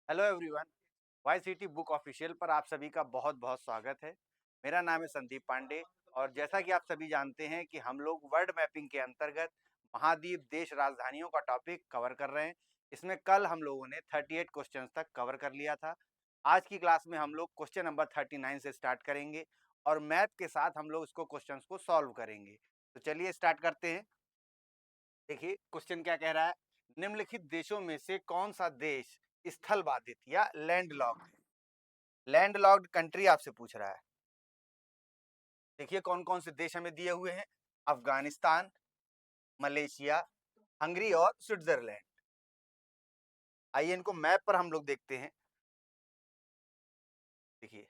Hello everyone. Y city book official पर आप सभी का बहुत बहुत स्वागत है। मेरा नाम है संदीप पांडे और जैसा कि आप सभी जानते हैं कि हम लोग वर्ल्ड मैपिंग के अंतर्गत महाद्वीप देश राजधानियों का टॉपिक कवर कर रहे हैं। इसमें कल हम लोगों ने 38 क्वेश्चंस तक कवर कर लिया था। आज की क्लास में हम लोग क्वेश्चन नंबर 39 से स्टार्ट करेंगे और मैप के साथ हम लोग इसको क्वेश्चंस को सॉल्व करेंगे। तो चलिए स्टार्ट करते हैं। देखिए क्वेश्चन क्या कह रहा है, निम्नलिखित देशों में से कौन सा देश स्थल बाधित या लैंडलॉक्ड है। लैंडलॉक्ड कंट्री आपसे पूछ रहा है। देखिए कौन कौन से देश हमें दिए हुए हैं, अफगानिस्तान, मलेशिया, हंगरी और स्विट्जरलैंड। आइए इनको मैप पर हम लोग देखते हैं। देखिए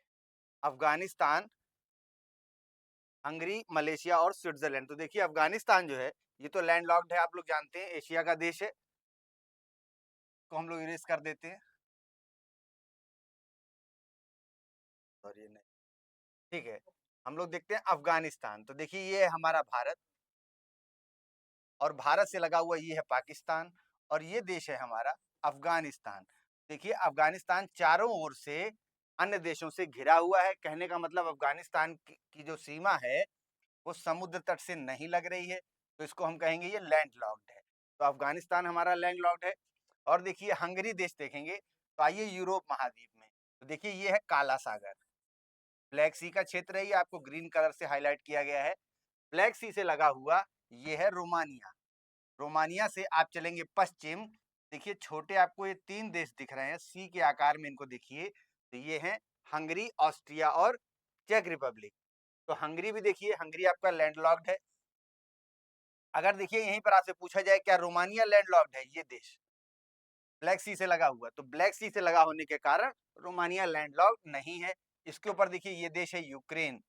अफगानिस्तान, हंगरी, मलेशिया और स्विट्जरलैंड। तो देखिए अफगानिस्तान जो है ये तो लैंडलॉक्ड है, आप लोग जानते हैं एशिया का देश है। तो हम लोग इरेज कर देते हैं, सॉरी नहीं, ठीक है। हम लोग देखते हैं अफगानिस्तान। तो देखिए ये है हमारा भारत और भारत से लगा हुआ ये है पाकिस्तान और ये देश है हमारा अफगानिस्तान। देखिए अफगानिस्तान चारों ओर से अन्य देशों से घिरा हुआ है। कहने का मतलब अफगानिस्तान की जो सीमा है वो समुद्र तट से नहीं लग रही है, तो इसको हम कहेंगे ये लैंडलॉक्ड है। तो अफगानिस्तान हमारा लैंडलॉक्ड है। और देखिए हंगरी देश देखेंगे तो आइए यूरोप महाद्वीप में। तो देखिए ये है काला सागर, ब्लैक सी का क्षेत्र है, ये आपको ग्रीन कलर से हाईलाइट किया गया है। ब्लैक सी से लगा हुआ ये है रोमानिया। रोमानिया से आप चलेंगे पश्चिम। देखिए छोटे आपको ये तीन देश दिख रहे हैं सी के आकार में, इनको देखिए। तो ये हैं हंगरी, ऑस्ट्रिया और चेक रिपब्लिक। तो हंगरी भी देखिए, हंगरी आपका लैंडलॉक्ड है। अगर देखिए यहीं पर आपसे पूछा जाए क्या रोमानिया लैंडलॉक्ड है, ये देश ब्लैक सी से लगा हुआ, तो ब्लैक सी से लगा होने के कारण रोमानिया लैंडलॉक्ड नहीं है। इसके ऊपर देखिए ये देश है यूक्रेन।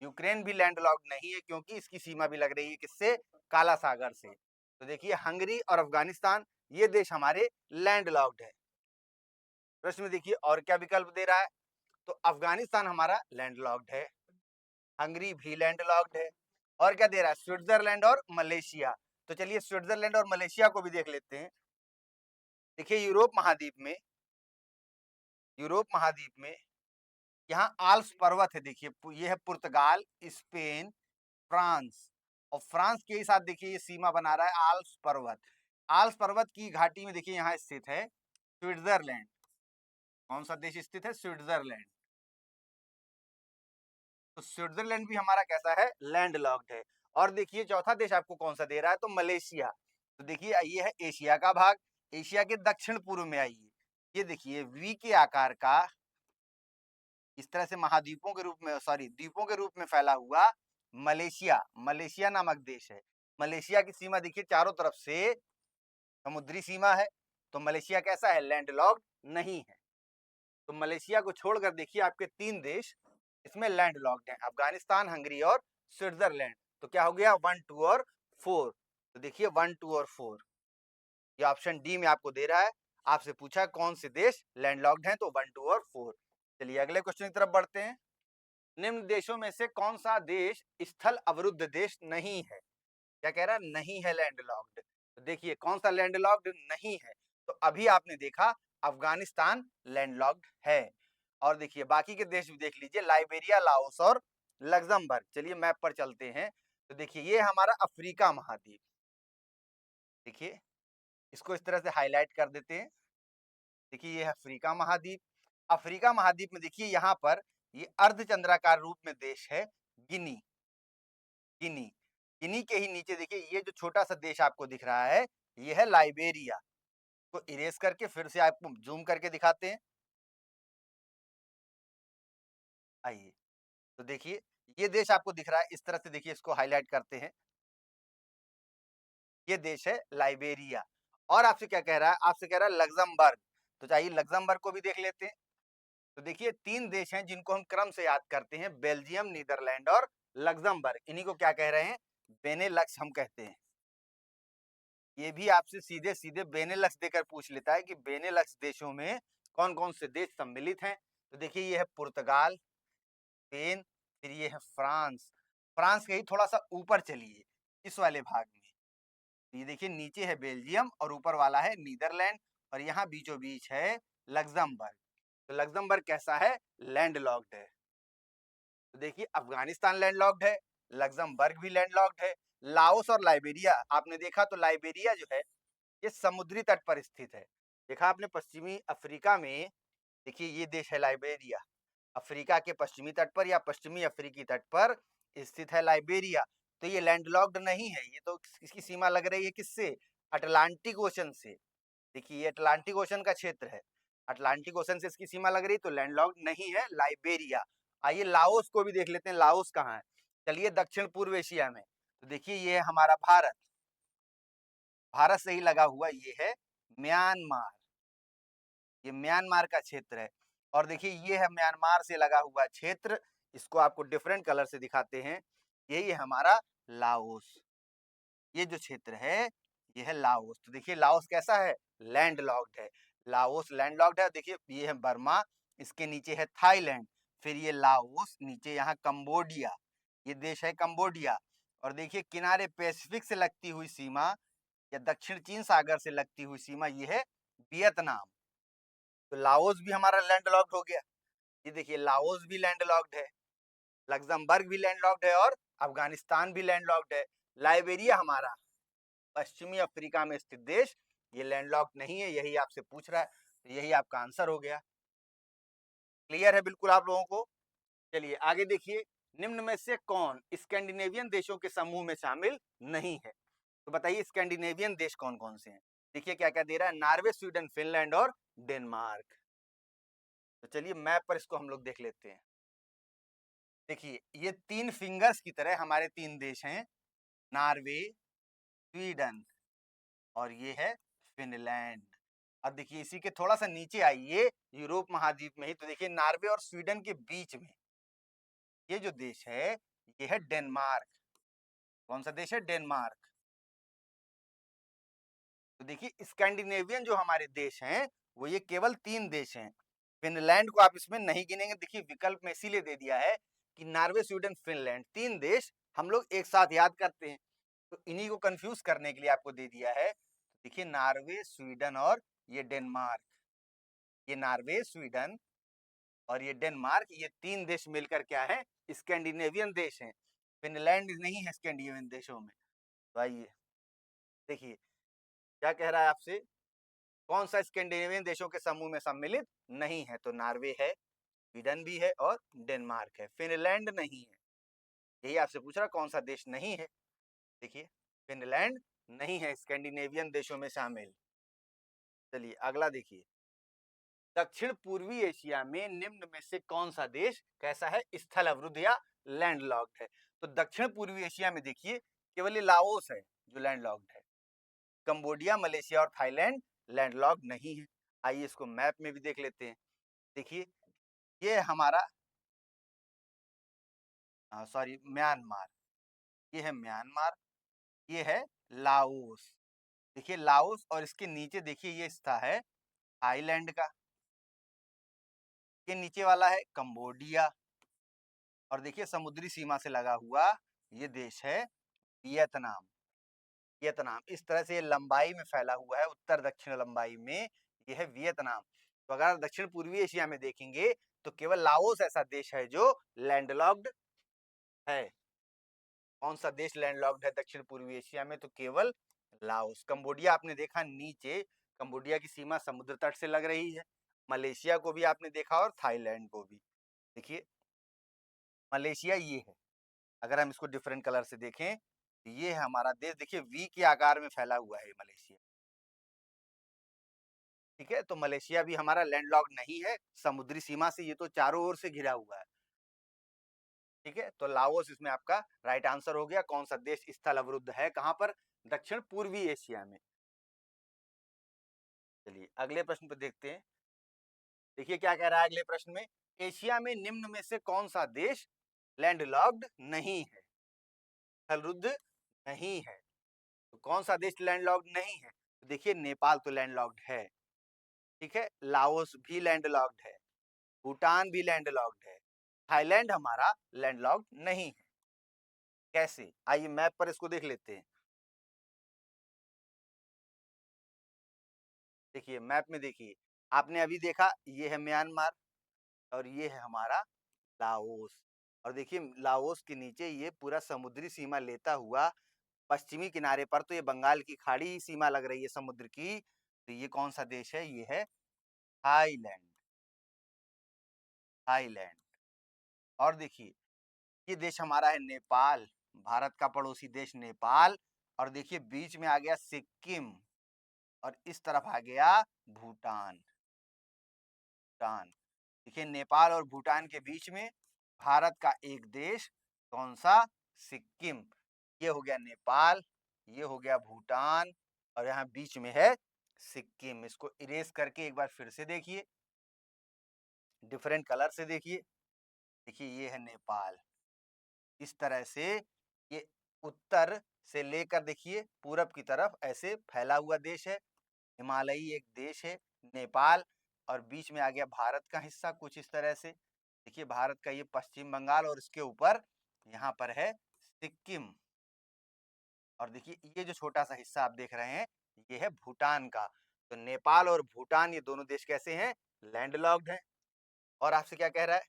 यूक्रेन भी लैंडलॉक्ड नहीं है क्योंकि इसकी सीमा भी लग रही है किससे, काला सागर से। तो देखिए हंगरी और अफगानिस्तान ये देश हमारे लैंडलॉक्ड है। प्रश्न में देखिए और क्या विकल्प दे रहा है। तो अफगानिस्तान हमारा लैंडलॉक्ड है, हंगरी भी लैंडलॉक्ड है, और क्या दे रहा है, स्विट्जरलैंड और मलेशिया। तो चलिए स्विट्जरलैंड और मलेशिया को भी देख लेते हैं। देखिए यूरोप महाद्वीप में यहाँ आल्प्स पर्वत है। देखिए ये है पुर्तगाल, स्पेन, फ्रांस। और फ्रांस के साथ देखिए ये सीमा बना रहा है आल्प्स पर्वत। आल्प्स पर्वत की घाटी में देखिए यहाँ स्थित है स्विट्जरलैंड। कौन सा देश स्थित है, स्विट्जरलैंड। तो स्विट्जरलैंड भी हमारा कैसा है, लैंडलॉक्ड है। और देखिए चौथा देश आपको कौन सा दे रहा है, तो मलेशिया। तो देखिए ये है एशिया का भाग, एशिया के दक्षिण पूर्व में आइए। ये देखिए वी के आकार का इस तरह से महाद्वीपों के रूप में, सॉरी द्वीपों के रूप में फैला हुआ मलेशिया, मलेशिया नामक देश है। मलेशिया की सीमा देखिए चारों तरफ से समुद्री सीमा है। तो मलेशिया कैसा है, लैंडलॉक्ड नहीं है। तो मलेशिया को छोड़कर देखिए आपके तीन देश इसमें लैंडलॉक्ड हैं, अफगानिस्तान, हंगरी और स्विट्जरलैंड। तो क्या हो गया, 1, 2 और 4। तो देखिए 1, 2 और 4 ये ऑप्शन डी में आपको दे रहा है। आपसे पूछा कौन से देश लैंडलॉक्ड हैं, तो 1, 2 और 4। चलिए अगले क्वेश्चन की तरफ बढ़ते हैं। निम्न देशों में से कौन सा देश स्थल अवरुद्ध देश नहीं है। क्या कह रहा है, नहीं है लैंडलॉक्ड। तो देखिए कौन सा लैंडलॉक्ड नहीं है। तो अभी आपने देखा अफगानिस्तान लैंडलॉक्ड है। और देखिए बाकी के देश भी देख लीजिए, लाइबेरिया, लाओस और लग्जमबर्ग। चलिए मैप पर चलते हैं। तो देखिए ये हमारा अफ्रीका महाद्वीप। देखिए इसको इस तरह से हाईलाइट कर देते हैं। देखिए ये है अफ्रीका महाद्वीप। अफ्रीका महाद्वीप में देखिए यहाँ पर ये अर्धचंद्राकार रूप में देश है गिनी। गिनी, गिनी के ही नीचे देखिए ये जो छोटा सा देश आपको दिख रहा है ये है लाइबेरिया। तो इरेज करके फिर से आपको जूम करके दिखाते हैं। आइए तो देखिए ये देश आपको दिख रहा है इस तरह से, देखिए इसको हाईलाइट करते हैं। ये देश है लाइबेरिया। और आपसे क्या कह रहा है, आपसे कह रहा है लग्जमबर्ग। तो चाहिए लग्जमबर्ग को भी देख लेते हैं। तो देखिए तीन देश हैं जिनको हम क्रम से याद करते हैं, बेल्जियम, नीदरलैंड और लग्जमबर्ग। इन्हीं को क्या कह रहे हैं, बेनेलक्स हम कहते हैं। ये भी आपसे सीधे सीधे बेनेलक्स देकर पूछ लेता है कि बेनेलक्स देशों में कौन कौन से देश सम्मिलित हैं। तो देखिए ये है पुर्तगाल, स्पेन, फिर ये है फ्रांस। फ्रांस के ही थोड़ा सा ऊपर चलिए इस वाले भाग में, ये देखिए नीचे है बेल्जियम और ऊपर वाला है नीदरलैंड और यहाँ बीचों बीच है लग्जमबर्ग। तो लग्जमबर्ग कैसा है? लैंडलॉक्ड है। तो देखिए अफगानिस्तान लैंडलॉक्ड है, लग्जमबर्ग भी लैंडलॉक्ड है। लाओस और लाइबेरिया आपने देखा तो लाइबेरिया जो है ये समुद्री तट पर स्थित है। देखा आपने पश्चिमी अफ्रीका में, देखिए ये देश है लाइबेरिया, अफ्रीका के पश्चिमी तट पर या पश्चिमी अफ्रीकी तट पर स्थित है लाइबेरिया। तो ये लैंडलॉक्ड नहीं है, ये तो इसकी सीमा लग रही है किससे? अटलांटिक ओशन से। देखिए ये अटलांटिक ओशन का क्षेत्र है, अटलांटिक ओशन से इसकी सीमा लग रही, तो लैंडलॉक्ड नहीं है लाइबेरिया। आइए लाओस को भी देख लेते हैं, लाओस कहाँ है? चलिए दक्षिण पूर्व एशिया में, तो देखिए ये है हमारा भारत, भारत से ही लगा हुआ ये है म्यांमार, ये म्यांमार का क्षेत्र है। और देखिए ये है म्यांमार से लगा हुआ क्षेत्र, इसको आपको डिफरेंट कलर से दिखाते हैं, यही है हमारा लाओस। ये जो क्षेत्र है ये है लाओस। तो देखिए लाओस कैसा है? लैंडलॉक्ड है। लाओस लैंडलॉक्ड है। देखिए ये है बर्मा, इसके नीचे है थाईलैंड, फिर ये लाओस, नीचे यहाँ कंबोडिया, ये देश है कंबोडिया। और देखिए किनारे पैसिफिक से लगती हुई सीमा या दक्षिण चीन सागर से लगती हुई सीमा ये है वियतनाम। तो लाओस भी हमारा लैंडलॉक्ड हो गया। ये देखिए लाओस भी लैंडलॉक्ड है, लग्जमबर्ग भी लैंडलॉक्ड है और अफगानिस्तान भी लैंडलॉक्ड है। लाइबेरिया हमारा पश्चिमी अफ्रीका में स्थित देश, ये लैंडलॉक्ड नहीं है, यही आपसे पूछ रहा है, तो यही आपका आंसर हो गया। क्लियर है बिल्कुल आप लोगों को? चलिए आगे देखिए, निम्न में से कौन स्कैंडिनेवियन देशों के समूह में शामिल नहीं है? तो बताइए स्कैंडिनेवियन देश कौन कौन से हैं? देखिए क्या क्या दे रहा है, नॉर्वे, स्वीडन, फिनलैंड और डेनमार्क। तो चलिए मैप पर इसको हम लोग देख लेते हैं। देखिए ये 3 फिंगर्स की तरह हमारे 3 देश हैं, नॉर्वे, स्वीडन और ये है फिनलैंड। अब देखिए इसी के थोड़ा सा नीचे आइए, यूरोप महाद्वीप में ही, तो देखिए नॉर्वे और स्वीडन के बीच में ये जो देश है ये है डेनमार्क। कौन सा देश है? डेनमार्क। तो देखिए स्कैंडिनेवियन जो हमारे देश हैं वो ये केवल 3 देश हैं, फिनलैंड को आप इसमें नहीं गिनेंगे। देखिए विकल्प में इसीलिए दे दिया है कि नॉर्वे, स्वीडन, फिनलैंड 3 देश हम लोग एक साथ याद करते हैं, तो इन्हीं को कंफ्यूज करने के लिए आपको दे दिया है। देखिए नॉर्वे, स्वीडन और ये डेनमार्क, ये नॉर्वे, स्वीडन और ये डेनमार्क, ये 3 देश मिलकर क्या है? स्कैंडिनेवियन देश हैं। फिनलैंड नहीं है स्कैंडिनेवियन देशों में। तो आइए देखिए क्या कह रहा है आपसे, कौन सा स्कैंडिनेवियन देशों के समूह में सम्मिलित नहीं है? तो नॉर्वे है, स्वीडन भी है और डेनमार्क है, फिनलैंड नहीं है। यही आपसे पूछ रहा कौन सा देश नहीं है। देखिए फिनलैंड नहीं है स्कैंडिनेवियन देशों में शामिल। चलिए अगला देखिए, दक्षिण पूर्वी एशिया में निम्न में से कौन सा देश कैसा है? स्थल अवरुद्ध या लैंडलॉक्ड है। तो दक्षिण पूर्वी एशिया में देखिए केवल ये लाओस है जो लैंडलॉक्ड है, कंबोडिया, मलेशिया और थाईलैंड लैंडलॉक्ड नहीं है। आइए इसको मैप में भी देख लेते हैं। देखिए ये हमारा सॉरी म्यांमार, ये है म्यांमार, ये है लाओस। देखिए लाओस और इसके नीचे देखिए ये हिस्सा है थाईलैंड का, ये नीचे वाला है कंबोडिया और देखिए समुद्री सीमा से लगा हुआ ये देश है वियतनाम। वियतनाम इस तरह से लंबाई में फैला हुआ है, उत्तर दक्षिण लंबाई में ये है वियतनाम। तो अगर दक्षिण पूर्वी एशिया में देखेंगे तो केवल लाओस ऐसा देश है जो लैंडलॉक्ड है। कौन सा देश लैंडलॉक्ड है दक्षिण पूर्वी एशिया में? तो केवल लाओस। कंबोडिया आपने देखा नीचे, कंबोडिया की सीमा समुद्र तट से लग रही है। मलेशिया को भी आपने देखा और थाईलैंड को भी। देखिए मलेशिया ये है, अगर हम इसको डिफरेंट कलर से देखें तो ये है हमारा देश, देखिए वी के आकार में फैला हुआ है मलेशिया। ठीक है, तो मलेशिया भी हमारा लैंडलॉक्ड नहीं है, समुद्री सीमा से ये तो चारों ओर से घिरा हुआ है। ठीक है, तो लाओस इसमें आपका राइट आंसर हो गया। कौन सा देश स्थल अवरुद्ध है कहां पर? दक्षिण पूर्वी एशिया में। चलिए अगले प्रश्न पर देखते हैं। देखिए क्या कह रहा है अगले प्रश्न में, एशिया में निम्न में से कौन सा देश लैंडलॉक्ड नहीं है, स्थलरुद्ध नहीं है? तो कौन सा देश लैंडलॉक्ड नहीं है? तो देखिए नेपाल तो लैंडलॉक्ड है, ठीक है, लाओस भी लैंडलॉक्ड है, भूटान भी लैंडलॉक्ड है, थाईलैंड हमारा लैंडलॉक्ड नहीं है। कैसे? आइए मैप पर इसको देख लेते हैं। देखिए मैप में देखिए आपने अभी देखा ये है म्यांमार और ये है हमारा लाओस। और देखिए लाओस के नीचे ये पूरा समुद्री सीमा लेता हुआ पश्चिमी किनारे पर तो ये बंगाल की खाड़ी ही सीमा लग रही है समुद्र की। तो ये कौन सा देश है? ये है थाईलैंड। थाईलैंड। और देखिए ये देश हमारा है नेपाल, भारत का पड़ोसी देश नेपाल। और देखिए बीच में आ गया सिक्किम और इस तरफ आ गया भूटान। भूटान। देखिए नेपाल और भूटान के बीच में भारत का एक देश, कौन सा? सिक्किम। ये हो गया नेपाल, ये हो गया भूटान और यहाँ बीच में है सिक्किम। इसको इरेज करके एक बार फिर से देखिए, डिफरेंट कलर से देखिए। देखिए ये है नेपाल। इस तरह से ये उत्तर से लेकर देखिए पूरब की तरफ ऐसे फैला हुआ देश है, हिमालयी एक देश है नेपाल। और बीच में आ गया भारत का हिस्सा कुछ इस तरह से। देखिए भारत का ये पश्चिम बंगाल और इसके ऊपर यहाँ पर है सिक्किम। और देखिए ये जो छोटा सा हिस्सा आप देख रहे हैं ये है भूटान का। तो नेपाल और भूटान ये दोनों देश कैसे हैं? लैंडलॉक्ड हैं। और आपसे क्या कह रहा है?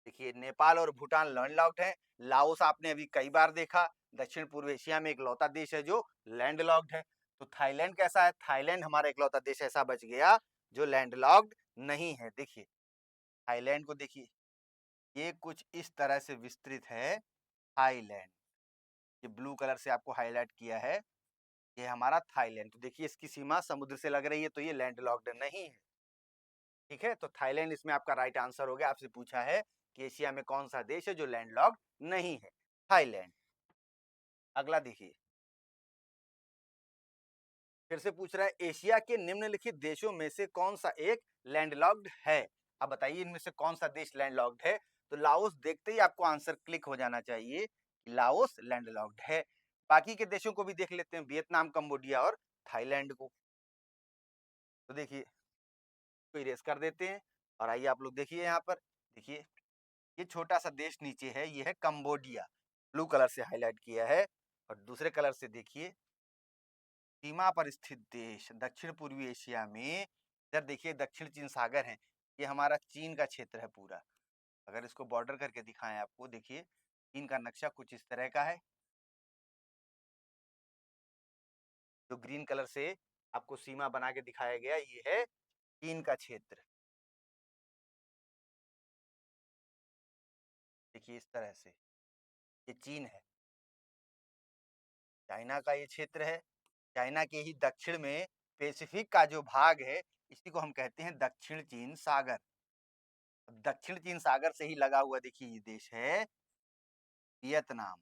देखिए नेपाल और भूटान लैंडलॉक्ड है। लाओस आपने अभी कई बार देखा, दक्षिण पूर्व एशिया में इकलौता देश है जो लैंडलॉक्ड है। तो थाईलैंड कैसा है? थाईलैंड हमारा इकलौता देश ऐसा बच गया जो लैंडलॉक्ड नहीं है। देखिए थाईलैंड को देखिए, ये कुछ इस तरह से विस्तृत है थाईलैंड। ये ब्लू कलर से आपको हाईलाइट किया है, ये हमारा थाईलैंड। तो देखिए इसकी सीमा समुद्र से लग रही है तो ये लैंडलॉक्ड नहीं है। ठीक है, तो थाईलैंड इसमें आपका राइट आंसर हो गया। आपसे पूछा है कि एशिया में कौन सा देश है जो लैंडलॉक्ड नहीं है? थाईलैंड। अगला देखिए, फिर से पूछ रहा है एशिया के निम्नलिखित देशों में से कौन सा एक लैंडलॉक्ड है? अब बताइए इनमें से कौन सा देश लैंडलॉक्ड है? तो लाओस देखते ही आपको आंसर क्लिक हो जाना चाहिए कि लाओस लैंडलॉक्ड है। बाकी के देशों को भी देख लेते हैं, वियतनाम, कंबोडिया और थाईलैंड को। तो देखिए तो इरेज कर देते हैं और आइए आप लोग देखिए यहाँ पर। देखिए ये छोटा सा देश नीचे है, ये है कंबोडिया, ब्लू कलर से हाईलाइट किया है। और दूसरे कलर से देखिए सीमा पर स्थित देश दक्षिण पूर्वी एशिया में। इधर देखिए दक्षिण चीन सागर है, ये हमारा चीन का क्षेत्र है पूरा। अगर इसको बॉर्डर करके दिखाएं आपको, देखिए चीन का नक्शा कुछ इस तरह का है। जो ग्रीन कलर से आपको सीमा बना के दिखाया गया ये है चीन का क्षेत्र। देखिए इस तरह से ये चीन है, चाइना का ये क्षेत्र है। चाइना के ही दक्षिण में पैसिफिक का जो भाग है इसी को हम कहते हैं दक्षिण चीन सागर। दक्षिण चीन सागर से ही लगा हुआ देखिए ये देश है वियतनाम।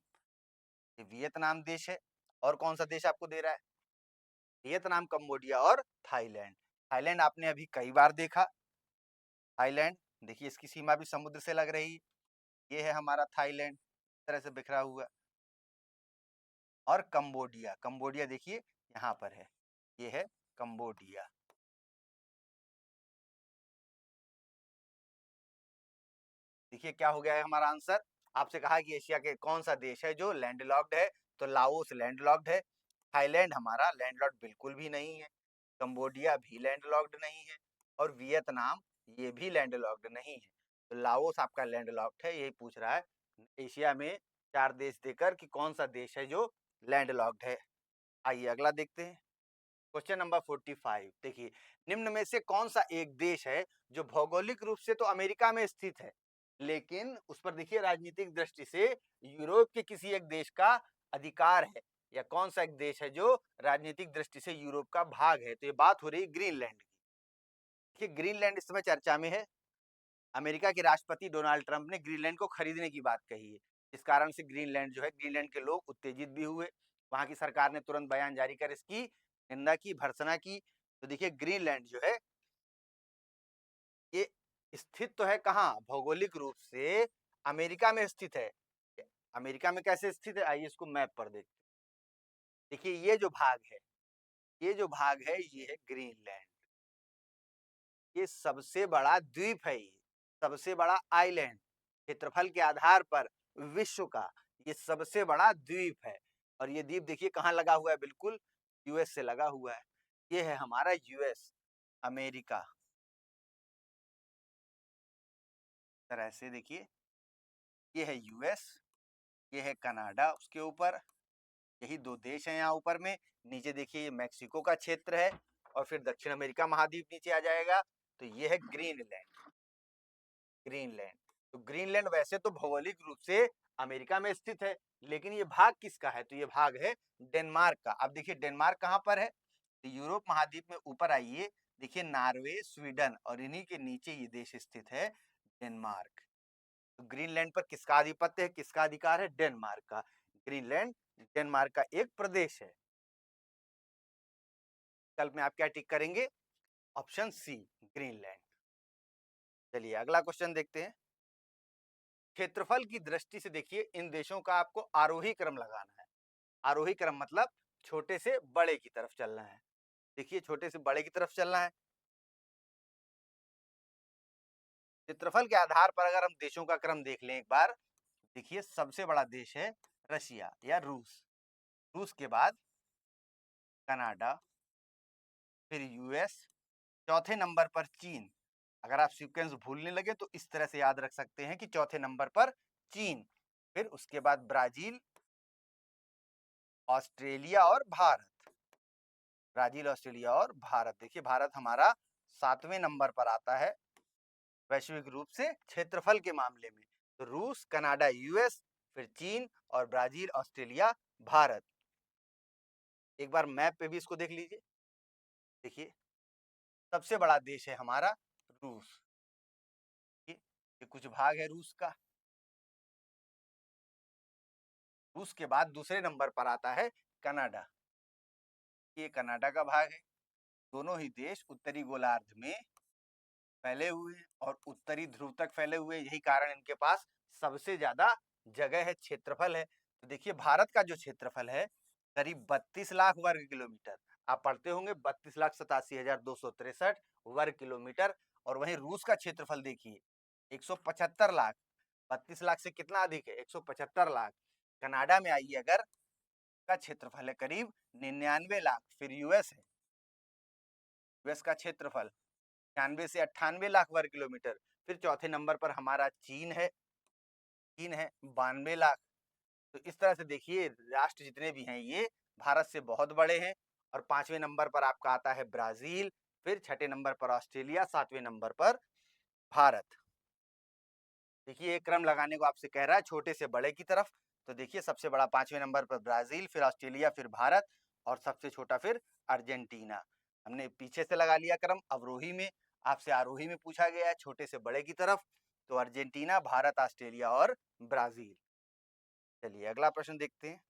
ये वियतनाम देश है। और कौन सा देश आपको दे रहा है? वियतनाम, कंबोडिया और थाईलैंड। थाईलैंड आपने अभी कई बार देखा। थाईलैंड देखिए इसकी सीमा भी समुद्र से लग रही है। ये है हमारा थाईलैंड इस तरह से बिखरा हुआ। और कंबोडिया, कंबोडिया देखिए यहाँ पर है, ये है कंबोडिया। देखिए क्या हो गया है हमारा आंसर। आपसे कहा कि एशिया के कौन सा देश है जो लैंडलॉक्ड है? तो लाओस लैंडलॉक्ड है। थाईलैंड हमारा लैंडलॉक्ड बिल्कुल भी नहीं है। कंबोडिया भी लैंडलॉक्ड नहीं है। और वियतनाम ये भी लैंडलॉक्ड नहीं है। तो लाओस आपका लैंडलॉक्ड है। यही पूछ रहा है एशिया में चार देश देकर कि कौन सा देश है जो लैंडलॉक्ड है। आइए अगला देखते हैं। Question number 45। देखिए निम्न में से कौन सा एक देश है जो भौगोलिक रूप से तो अमेरिका में स्थित है लेकिन उस पर देखिए राजनीतिक दृष्टि से यूरोप के किसी एक देश का अधिकार है? या कौन सा एक देश है जो राजनीतिक दृष्टि से यूरोप का भाग है? तो ये बात हो रही है ग्रीनलैंड की। देखिए ग्रीनलैंड इस समय चर्चा में है। अमेरिका के राष्ट्रपति डोनाल्ड ट्रंप ने ग्रीनलैंड को खरीदने की बात कही है। इस कारण से ग्रीनलैंड जो है, ग्रीनलैंड के लोग उत्तेजित भी हुए। वहां की सरकार ने तुरंत बयान जारी कर इसकी निंदा की, भर्त्सना की। तो देखिए ग्रीनलैंड जो है ये स्थित तो है कहाँ भौगोलिक रूप से? अमेरिका में स्थित है। अमेरिका में कैसे स्थित है आइए इसको मैप पर देखते हैं। देखिए ये जो भाग है, ये जो भाग है ये है ग्रीनलैंड। ये सबसे बड़ा द्वीप है, ये सबसे बड़ा आइलैंड क्षेत्रफल के आधार पर विश्व का ये सबसे बड़ा द्वीप है। और ये द्वीप देखिए कहाँ लगा हुआ है? बिल्कुल यूएस से लगा हुआ है। ये है हमारा यूएस। अमेरिका। तरह से देखिए, ये है यूएस, ये है कनाडा उसके ऊपर, यही दो देश हैं यहाँ ऊपर में। नीचे देखिए ये मैक्सिको का क्षेत्र है, और फिर दक्षिण अमेरिका महाद्वीप नीचे आ जाएगा। तो ये है ग्रीनलैंड। ग्रीनलैंड, तो ग्रीनलैंड वैसे तो भौगोलिक रूप से अमेरिका में स्थित है, लेकिन ये भाग किसका है? तो ये भाग है डेनमार्क का। अब देखिए डेनमार्क कहाँ पर है? तो यूरोप महाद्वीप में ऊपर आइए, देखिए नॉर्वे, स्वीडन और इन्हीं के नीचे ये देश स्थित है डेनमार्क। तो ग्रीनलैंड पर किसका आधिपत्य है, किसका अधिकार है? डेनमार्क का। ग्रीनलैंड डेनमार्क का एक प्रदेश है। विकल्प में आप क्या टिक करेंगे? Option C, Greenland. चलिए अगला क्वेश्चन देखते हैं। क्षेत्रफल की दृष्टि से देखिए इन देशों का आपको आरोही क्रम लगाना है। आरोही क्रम मतलब छोटे से बड़े की तरफ चलना है। देखिए छोटे से बड़े की तरफ चलना है। क्षेत्रफल के आधार पर अगर हम देशों का क्रम देख लें एक बार, देखिए सबसे बड़ा देश है रशिया या रूस, रूस के बाद कनाडा, फिर यूएस, चौथे नंबर पर चीन। अगर आप सीक्वेंस भूलने लगे तो इस तरह से याद रख सकते हैं कि चौथे नंबर पर चीन, फिर उसके बाद ब्राजील, ऑस्ट्रेलिया और भारत। ब्राजील, ऑस्ट्रेलिया और भारत। देखिए भारत हमारा 7वें नंबर पर आता है वैश्विक रूप से क्षेत्रफल के मामले में। तो रूस, कनाडा, यूएस, फिर चीन और ब्राजील, ऑस्ट्रेलिया, भारत। एक बार मैप पे भी इसको देख लीजिए। देखिए सबसे बड़ा देश है हमारा रूस, ये कुछ भाग है रूस का। रूस के बाद दूसरे नंबर पर आता है कनाडा, ये कनाडा का भाग है। दोनों ही देश उत्तरी गोलार्ध में फैले हुए हैं और उत्तरी ध्रुव तक फैले हुए हैं, यही कारण इनके पास सबसे ज्यादा जगह है, क्षेत्रफल है। तो देखिए भारत का जो क्षेत्रफल है करीब 32 लाख वर्ग किलोमीटर। आप पढ़ते होंगे 32,87,263 वर्ग किलोमीटर। और वहीं रूस का क्षेत्रफल देखिए 175 लाख। 32 लाख से कितना अधिक है? 175 लाख। कनाडा में आइए अगर, का क्षेत्रफल है करीब 99 लाख। फिर यूएस है, यूएस का क्षेत्रफल 96 से 98 लाख वर्ग किलोमीटर। फिर चौथे नंबर पर हमारा चीन है, चीन है 92 लाख। तो इस तरह से देखिए राष्ट्र जितने भी हैं ये भारत से बहुत बड़े हैं। और 5वें नंबर पर आपका आता है ब्राजील, फिर छठे नंबर पर ऑस्ट्रेलिया, 7वें नंबर पर भारत। देखिए एक क्रम लगाने को आपसे कह रहा है छोटे से बड़े की तरफ। तो देखिए सबसे बड़ा 5वें नंबर पर ब्राजील, फिर ऑस्ट्रेलिया, फिर भारत, और सबसे छोटा फिर अर्जेंटीना। हमने पीछे से लगा लिया क्रम, अवरोही में। आपसे आरोही में पूछा गया है छोटे से बड़े की तरफ, तो अर्जेंटीना, भारत, ऑस्ट्रेलिया और ब्राजील। चलिए अगला प्रश्न देखते हैं।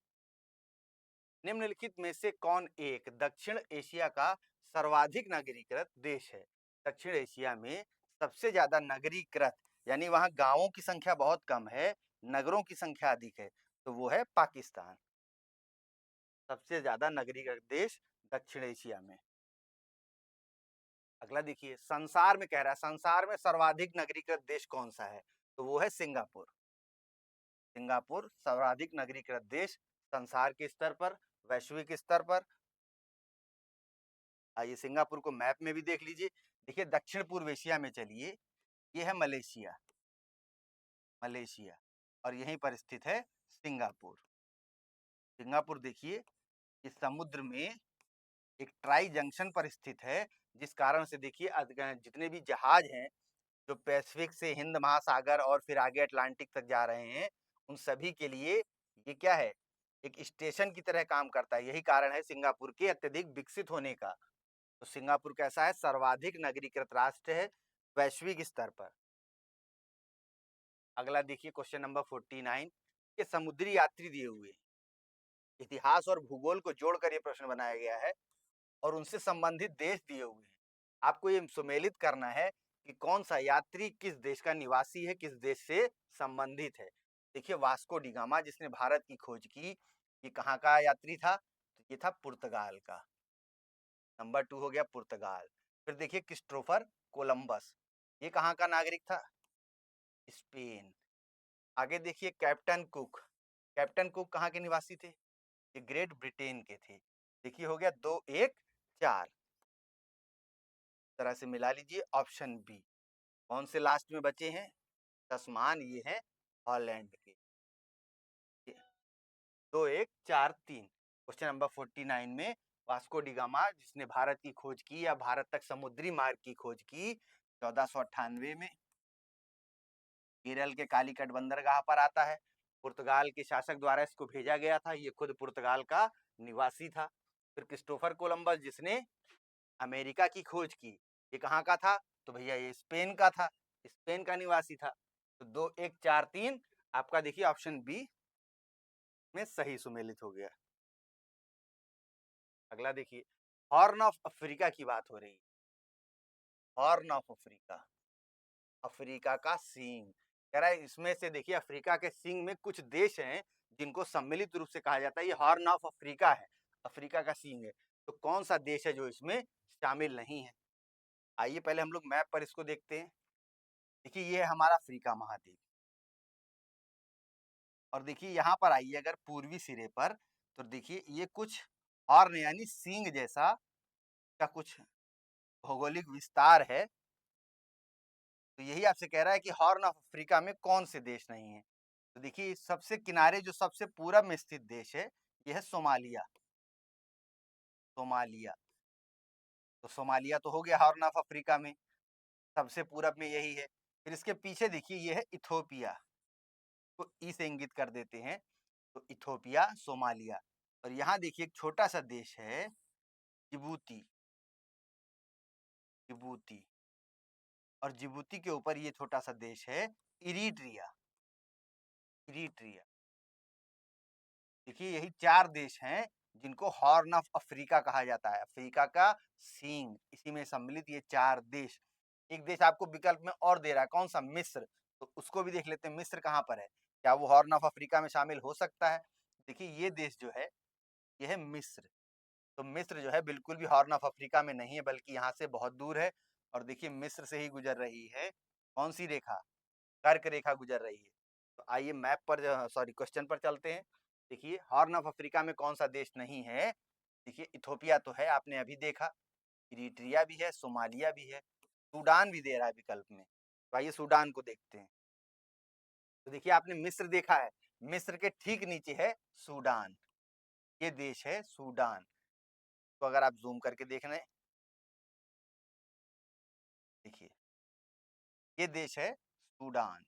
निम्नलिखित में से कौन एक दक्षिण एशिया का सर्वाधिक नगरीकृत देश है? दक्षिण एशिया में सबसे ज्यादा नगरीकृत, यानी वहां गांवों की संख्या बहुत कम है, नगरों की संख्या अधिक है, तो वो है पाकिस्तान। सबसे ज्यादा नगरीकृत देश दक्षिण एशिया में। अगला देखिए, संसार में कह रहा है संसार में सर्वाधिक नगरीकृत देश कौन सा है? तो वो है सिंगापुर। सिंगापुर सर्वाधिक नगरीकृत देश संसार के स्तर पर, वैश्विक स्तर पर। आइए सिंगापुर को मैप में भी देख लीजिए। देखिए दक्षिण पूर्व एशिया में चलिए, ये है मलेशिया, मलेशिया, और यहीं पर स्थित है सिंगापुर। सिंगापुर देखिए इस समुद्र में एक ट्राई जंक्शन पर स्थित है, जिस कारण से देखिए जितने भी जहाज हैं जो पैसिफिक से हिंद महासागर और फिर आगे अटलांटिक तक जा रहे हैं, उन सभी के लिए ये क्या है, एक स्टेशन की तरह काम करता है। यही कारण है सिंगापुर के अत्यधिक विकसित होने का। तो सिंगापुर कैसा है? सर्वाधिक नगरीकृत राष्ट्र है वैश्विक स्तर पर। अगला देखिए क्वेश्चन नंबर 49, ये समुद्री यात्री दिए हुए इतिहास और भूगोल को जोड़कर ये प्रश्न बनाया गया है, और उनसे संबंधित देश दिए हुए हैं। आपको ये सुमेलित करना है कि कौन सा यात्री किस देश का निवासी है, किस देश से संबंधित है। देखिए वास्को डी गामा जिसने भारत की खोज की, ये कहाँ का यात्री था? तो ये था पुर्तगाल का। नंबर 2 हो गया पुर्तगाल। फिर देखिए क्रिस्टोफर कोलंबस, ये कहाँ का नागरिक था? स्पेन। आगे देखिए कैप्टन कुक, कैप्टन कुक कहाँ के निवासी थे? ये ग्रेट ब्रिटेन के थे। देखिए हो गया 2 1 4। तरह से मिला लीजिए। Option B. कौन से लास्ट में बचे हैं? तस्मान, ये है हॉलैंड के। 2-1-4-3। क्वेश्चन नंबर 49 में वास्को डी गामा, जिसने भारत की खोज की या भारत तक समुद्री मार्ग की खोज की 1498 में। केरल के कालीकट बंदरगाह पर आता है। पुर्तगाल के शासक द्वारा इसको भेजा गया था, ये खुद पुर्तगाल का निवासी था। फिर क्रिस्टोफर कोलंबस, जिसने अमेरिका की खोज की, ये कहाँ का था? तो भैया ये स्पेन का था, स्पेन का निवासी था। तो 2-1-4-3 आपका देखिए ऑप्शन बी में सही सुमेलित हो गया। अगला देखिए, हॉर्न ऑफ अफ्रीका की बात हो रही है। हॉर्न ऑफ अफ्रीका, अफ्रीका का सींग। कह रहा है इसमें से देखिए अफ्रीका के सींग में कुछ देश हैं जिनको सम्मिलित रूप से कहा जाता है ये हॉर्न ऑफ अफ्रीका है, अफ्रीका का सींग है। तो कौन सा देश है जो इसमें शामिल नहीं है? आइए पहले हम लोग मैप पर इसको देखते हैं। देखिए ये है हमारा अफ्रीका महाद्वीप, और देखिए यहाँ पर आइए अगर पूर्वी सिरे पर, तो देखिए ये कुछ हॉर्न यानी सींग जैसा का कुछ भौगोलिक विस्तार है। तो यही आपसे कह रहा है कि हॉर्न ऑफ अफ्रीका में कौन से देश नहीं है। तो देखिए सबसे किनारे जो सबसे पूरब में स्थित देश है, यह है सोमालिया। सोमालिया, तो सोमालिया तो हो गया हॉर्न ऑफ अफ्रीका में, सबसे पूरब में यही है। फिर इसके पीछे देखिए ये है इथोपिया, तो ई से इंगित कर देते हैं। तो इथोपिया, सोमालिया, और यहाँ देखिए एक छोटा सा देश है जिबूती। जिबूती, और जिबूती के ऊपर ये छोटा सा देश है इरिट्रिया। इरिट्रिया, देखिए यही 4 देश हैं जिनको हॉर्न ऑफ अफ्रीका कहा जाता है, अफ्रीका का सींग, इसी में सम्मिलित ये 4 देश। एक देश आपको विकल्प में और दे रहा है, कौन सा? मिस्र। तो उसको भी देख लेते हैं, मिस्र कहाँ पर है, क्या वो हॉर्न ऑफ अफ्रीका में शामिल हो सकता है? देखिए ये देश जो है ये है मिस्र। तो मिस्र जो है बिल्कुल भी हॉर्न ऑफ अफ्रीका में नहीं है, बल्कि यहाँ से बहुत दूर है। और देखिए मिस्र से ही गुजर रही है कौन सी रेखा? कर्क रेखा गुजर रही है। तो आइए मैप पर, सॉरी क्वेश्चन पर चलते हैं। देखिए हॉर्न ऑफ अफ्रीका में कौन सा देश नहीं है? देखिए इथोपिया तो है, आपने अभी देखा, इरिट्रिया भी है, सोमालिया भी है, सूडान भी दे रहा है विकल्प में। तो आइए सूडान को देखते हैं। तो देखिए आपने मिस्र देखा है, मिस्र के ठीक नीचे है सूडान, ये देश है सूडान। तो अगर आप जूम करके देख रहे हैं, देखिए ये देश है सूडान,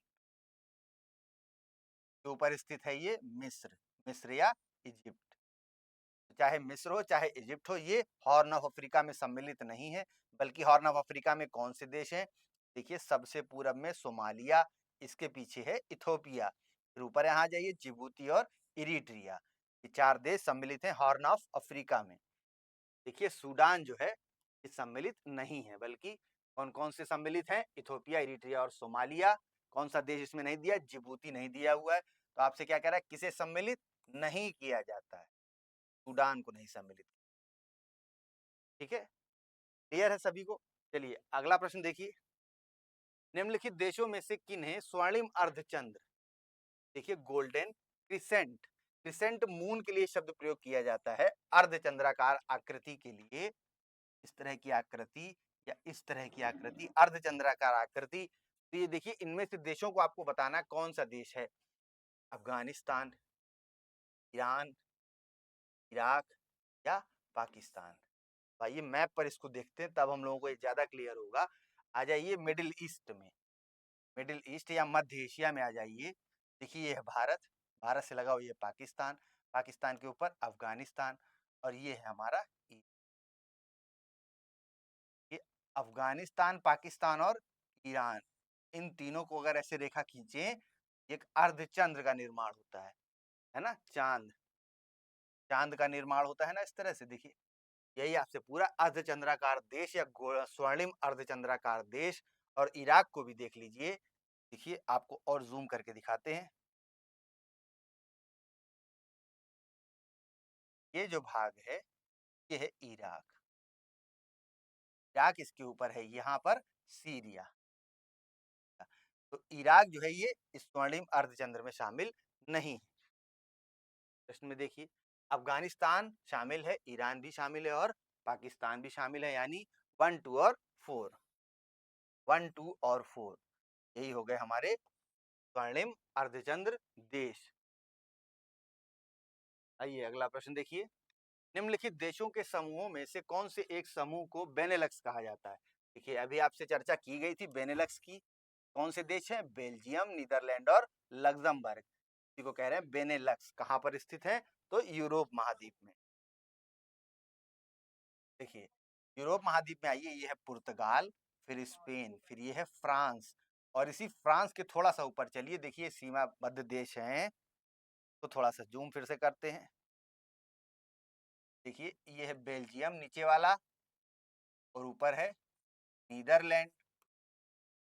के ऊपर स्थित है ये मिस्र, मिस्र या इजिप्ट। चाहे मिस्र हो चाहे इजिप्ट हो, ये हॉर्न ऑफ अफ्रीका में सम्मिलित नहीं है। बल्कि हॉर्न ऑफ अफ्रीका में कौन से देश हैं? देखिए सबसे पूरब में सोमालिया, इसके पीछे है इथोपिया, फिर ऊपर यहाँ जाइए जिबूती और इरिट्रिया, ये 4 देश सम्मिलित हैं हॉर्न ऑफ अफ्रीका में। देखिए सूडान जो है ये सम्मिलित नहीं है, बल्कि कौन कौन से सम्मिलित हैं? इथोपिया, इरिट्रिया और सोमालिया। कौन सा देश इसमें नहीं दिया? जिबूती नहीं दिया हुआ है। तो आपसे क्या कह रहा है, किसे सम्मिलित नहीं किया जाता है? सूडान को नहीं सम्मिलित। ठीक है, क्लियर है सभी को? चलिए अगला प्रश्न देखिए, निम्नलिखित देशों में से किन्हें स्वर्णिम अर्धचंद्र, देखिए गोल्डन क्रिसेंट, क्रिसेंट मून के लिए शब्द प्रयोग किया जाता है अर्धचंद्राकार आकृति के लिए। इस तरह की आकृति या इस तरह की आकृति, अर्धचंद्राकार आकृति। तो ये देखिए इनमें से देशों को आपको बताना कौन सा देश है, अफगानिस्तान, ईरान, इराक या पाकिस्तान। आइए मैप पर इसको देखते हैं, तब हम लोगों को ये ज्यादा क्लियर होगा। आ जाइए मिडिल ईस्ट में, मिडिल ईस्ट या मध्य एशिया में आ जाइए। देखिए ये है भारत, भारत से लगा हुआ ये पाकिस्तान, पाकिस्तान के ऊपर अफगानिस्तान, और ये है हमारा ये अफगानिस्तान, पाकिस्तान और ईरान। इन तीनों को अगर ऐसे रेखा खींचे, एक अर्धचंद्र का निर्माण होता है ना, चांद, चांद का निर्माण होता है ना इस तरह से। देखिए यही आपसे पूरा अर्धचंद्राकार देश या स्वर्णिम अर्धचंद्राकार देश। और इराक को भी देख लीजिए, देखिए आपको और जूम करके दिखाते हैं। ये जो भाग है ये है इराक, इराक इसके ऊपर है, यहाँ पर सीरिया। तो इराक जो है ये स्वर्णिम अर्धचंद्र में शामिल नहीं है। प्रश्न में देखिए अफगानिस्तान शामिल है, ईरान भी शामिल है और पाकिस्तान भी शामिल है, यानी 1, 2 और 4, 1, 2 और 4, यही हो गए हमारे स्वर्णिम अर्धचंद्र देश। आइए अगला प्रश्न देखिए, निम्नलिखित देशों के समूहों में से कौन से एक समूह को बेनेलक्स कहा जाता है? देखिए अभी आपसे चर्चा की गई थी बेनेलक्स की, कौन से देश हैं? बेल्जियम, नीदरलैंड और लग्जमबर्ग, इसी को कह रहे हैं बेनेलक्स। कहां पर स्थित है? तो यूरोप महाद्वीप में। देखिए यूरोप महाद्वीप में आइए, ये है पुर्तगाल, फिर स्पेन, फिर ये है फ्रांस, और इसी फ्रांस के थोड़ा सा ऊपर चलिए, देखिए सीमाबद्ध देश हैं, तो थोड़ा सा जूम फिर से करते हैं। देखिए ये है बेल्जियम नीचे वाला, और ऊपर है नीदरलैंड।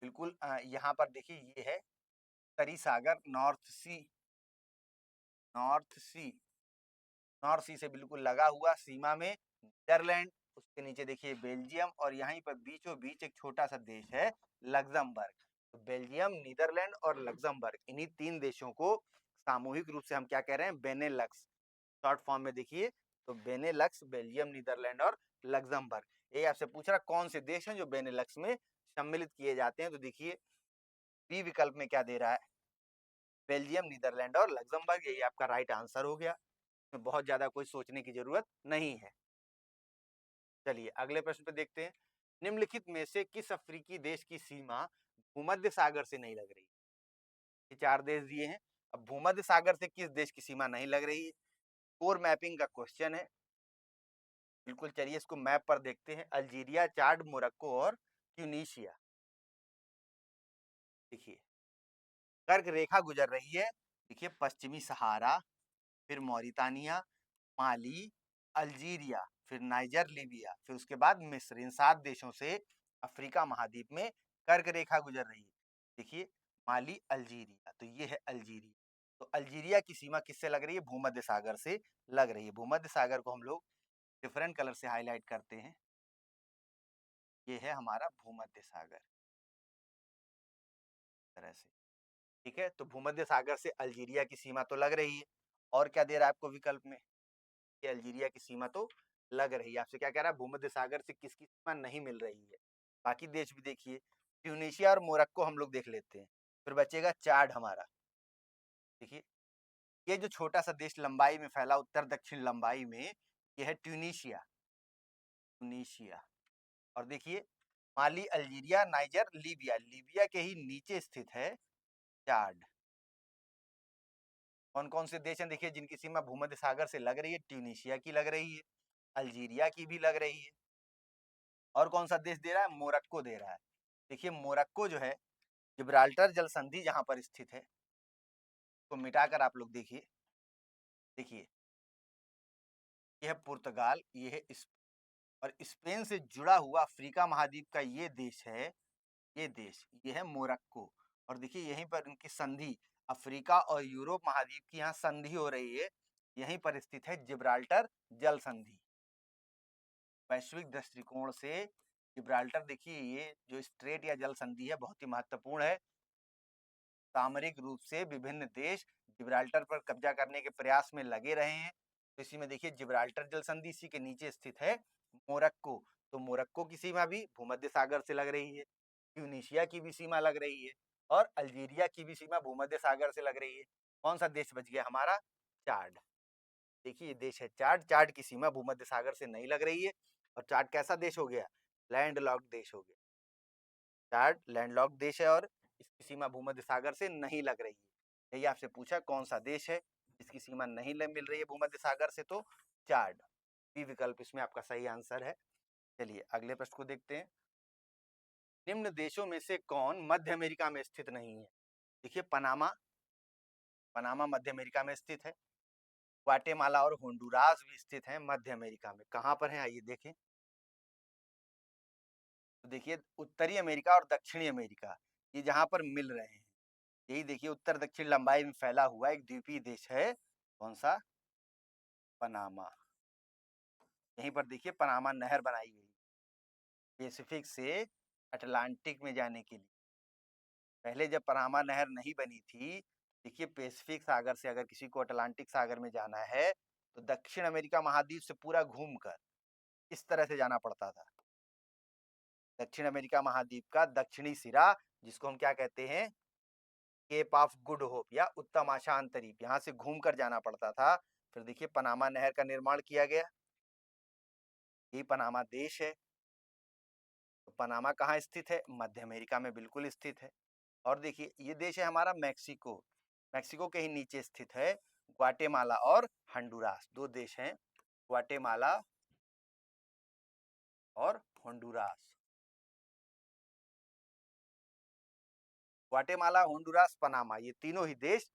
बिल्कुल यहाँ पर देखिए ये है तरी सागर, नॉर्थ सी, नॉर्थ सी से बिल्कुल लगा हुआ सीमा में नीदरलैंड, उसके नीचे देखिए बेल्जियम, और यहीं पर बीचों बीच एक छोटा सा देश है लग्जमबर्ग। तो बेल्जियम, नीदरलैंड और लग्जमबर्ग, इन्हीं 3 देशों को सामूहिक रूप से हम क्या कह रहे हैं? बेनेलक्स। शॉर्ट फॉर्म में देखिए तो बेनेलक्स, बेल्जियम, नीदरलैंड और लग्जमबर्ग। ये आपसे पूछ रहा कौन से देश हैं जो बेनेलक्स में सम्मिलित किए जाते हैं, तो देखिए बी विकल्प में क्या दे रहा है? बेल्जियम, नीदरलैंड और लग्जमबर्ग, यही आपका राइट आंसर हो गया। इसमें बहुत ज्यादा कोई सोचने की जरूरत नहीं है। चलिए अगले प्रश्न पे देखते हैं, निम्नलिखित में से किस अफ्रीकी देश की सीमा भूमध्य सागर से नहीं लग रही? ये 4 देश दिए हैं, अब भूमध्य सागर से किस देश की सीमा नहीं लग रही है? कोर मैपिंग का क्वेश्चन है। बिल्कुल चलिए इसको मैप पर देखते हैं, अल्जीरिया, चाड, मोरक्को और ट्यूनीशिया। देखिए कर्क रेखा गुजर रही है, देखिए पश्चिमी सहारा, फिर मौरितानिया, माली, अल्जीरिया, फिर नाइजर, लीबिया, फिर उसके बाद मिस्र, इन 7 देशों से अफ्रीका महाद्वीप में कर्क रेखा गुजर रही है। देखिए माली, अल्जीरिया, तो ये है अल्जीरिया। तो अल्जीरिया की सीमा किससे लग रही है? भूमध्य सागर से लग रही है। भूमध्य सागर को हम लोग डिफरेंट कलर से हाईलाइट करते हैं, ये है हमारा भूमध्य सागर, तरह से। ठीक है, तो भूमध्य सागर से अल्जीरिया की सीमा तो लग रही है, और क्या दे रहा है आपको विकल्प में? कि अल्जीरिया की सीमा तो लग रही है। आपसे क्या कह रहा है? भूमध्य सागर से किसकी सीमा नहीं मिल रही है? बाकी देश भी देखिए, ट्यूनीशिया और मोरक्को हम लोग देख लेते हैं, फिर बचेगा चाड हमारा। देखिए ये जो छोटा सा देश लंबाई में फैला, उत्तर दक्षिण लंबाई में, ये है ट्यूनीशिया, ट्यूनीशिया। और देखिए माली, अल्जीरिया, नाइजर, लीबिया, लीबिया के ही नीचे स्थित है चाड। कौन कौन से देश हैं देखिए जिनकी सीमा भूमध्य सागर से लग रही है? ट्यूनीशिया की लग रही है, अल्जीरिया की भी लग रही है, और कौन सा देश दे रहा है? मोरक्को दे रहा है। देखिए मोरक्को जो है, जिब्राल्टर जल संधि जहां पर स्थित है, तो मिटाकर आप लोग देखिए, देखिए यह पुर्तगाल, ये है और स्पेन से जुड़ा हुआ अफ्रीका महाद्वीप का ये देश है, ये देश, ये है मोरक्को। और देखिए यहीं पर इनकी संधि, अफ्रीका और यूरोप महाद्वीप की यहाँ संधि हो रही है, यहीं पर स्थित है जिब्राल्टर जल संधि। वैश्विक दृष्टिकोण से जिब्राल्टर, देखिए ये जो स्ट्रेट या जल संधि है बहुत ही महत्वपूर्ण है। सामरिक रूप से विभिन्न देश जिब्राल्टर पर कब्जा करने के प्रयास में लगे रहे हैं, तो इसी में देखिए जिब्राल्टर जल संधि, इसी के नीचे स्थित है मोरक्को। तो मोरक्को की सीमा भी भूमध्य सागर से लग रही है, ट्यूनीशिया की भी सीमा लग रही है, और अल्जीरिया की भी सीमा भूमध्य सागर से लग रही है। कौन सा देश बच गया हमारा? चाड। देखिए ये देश है चाड, चाड की सीमा भूमध्य सागर से नहीं लग रही है, और चाड कैसा देश हो गया? लैंडलॉक्ड देश हो गया। चाड लैंडलॉक्ड देश है, और इसकी सीमा भूमध्य सागर से नहीं लग रही है। यही आपसे पूछा कौन सा देश है जिसकी सीमा नहीं मिल रही है भूमध्य सागर से, तो चाड, बी विकल्प इसमें आपका सही आंसर है। चलिए अगले प्रश्न को देखते हैं, निम्न देशों में से कौन मध्य अमेरिका में स्थित नहीं है? देखिए पनामा, पनामा मध्य अमेरिका में स्थित है, ग्वाटेमाला और होंडुरास भी स्थित हैं मध्य अमेरिका में। कहाँ पर है आइए देखें, तो देखिए उत्तरी अमेरिका और दक्षिणी अमेरिका, ये जहां पर मिल रहे हैं, यही देखिए उत्तर दक्षिण लंबाई में फैला हुआ एक द्वीपीय देश है, कौन सा? पनामा। यहीं पर देखिए पनामा नहर बनाई गई पैसिफिक से अटलांटिक में जाने के लिए। पहले जब पनामा नहर नहीं बनी थी, देखिए पैसिफिक सागर से अगर किसी को अटलांटिक सागर में जाना है, तो दक्षिण अमेरिका महाद्वीप से पूरा घूमकर इस तरह से जाना पड़ता था। दक्षिण अमेरिका महाद्वीप का दक्षिणी सिरा, जिसको हम क्या कहते हैं, केप ऑफ गुड होप या उत्तम आशा अंतरीप, यहाँ से घूम कर जाना पड़ता था। फिर देखिए पनामा नहर का निर्माण किया गया, ये पनामा देश है। तो पनामा कहाँ स्थित है, मध्य अमेरिका में बिल्कुल स्थित है। और देखिए ये देश है हमारा मैक्सिको, मैक्सिको के ही नीचे स्थित है ग्वाटेमाला और हंडुरास, दो देश हैं, ग्वाटेमाला और होंडुरास। ग्वाटेमाला, होंडुरास, पनामा, ये तीनों ही देश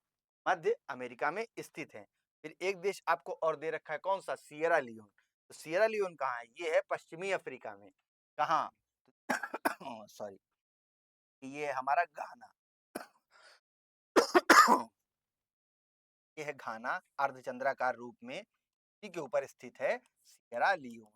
मध्य अमेरिका में स्थित हैं। फिर एक देश आपको और दे रखा है, कौन सा, सियरा लियोन। तो सियरा लियोन कहाँ है, ये है पश्चिमी अफ्रीका में। कहाँ सॉरी, ये है हमारा घाना ये है घाना, अर्धचंद्राकार रूप में, इसी के ऊपर स्थित है सियरा लियोन।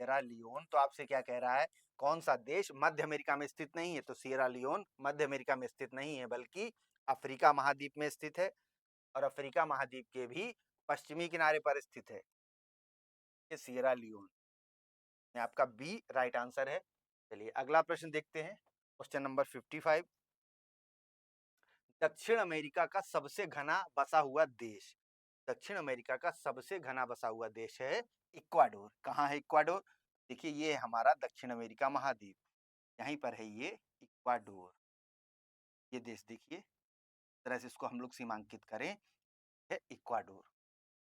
सियरा लियोन तो आपसे क्या कह रहा है, कौन सा देश मध्य अमेरिका में स्थित नहीं है, तो सियरा लियोन मध्य अमेरिका में स्थित नहीं है, बल्कि अफ्रीका महाद्वीप में स्थित है, और अफ्रीका महाद्वीप के भी पश्चिमी किनारे पर स्थित है ये सियरा लियोन। में आपका बी राइट आंसर है। चलिए अगला प्रश्न देखते हैं, क्वेश्चन नंबर 55। दक्षिण अमेरिका का सबसे घना बसा हुआ देश, दक्षिण अमेरिका का सबसे घना बसा हुआ देश है इक्वाडोर। कहाँ है इक्वाडोर, देखिए ये हमारा दक्षिण अमेरिका महाद्वीप, यहीं पर है ये इक्वाडोर। ये देश देखिए, इस तरह से इसको हम लोग सीमांकित करें, है इक्वाडोर।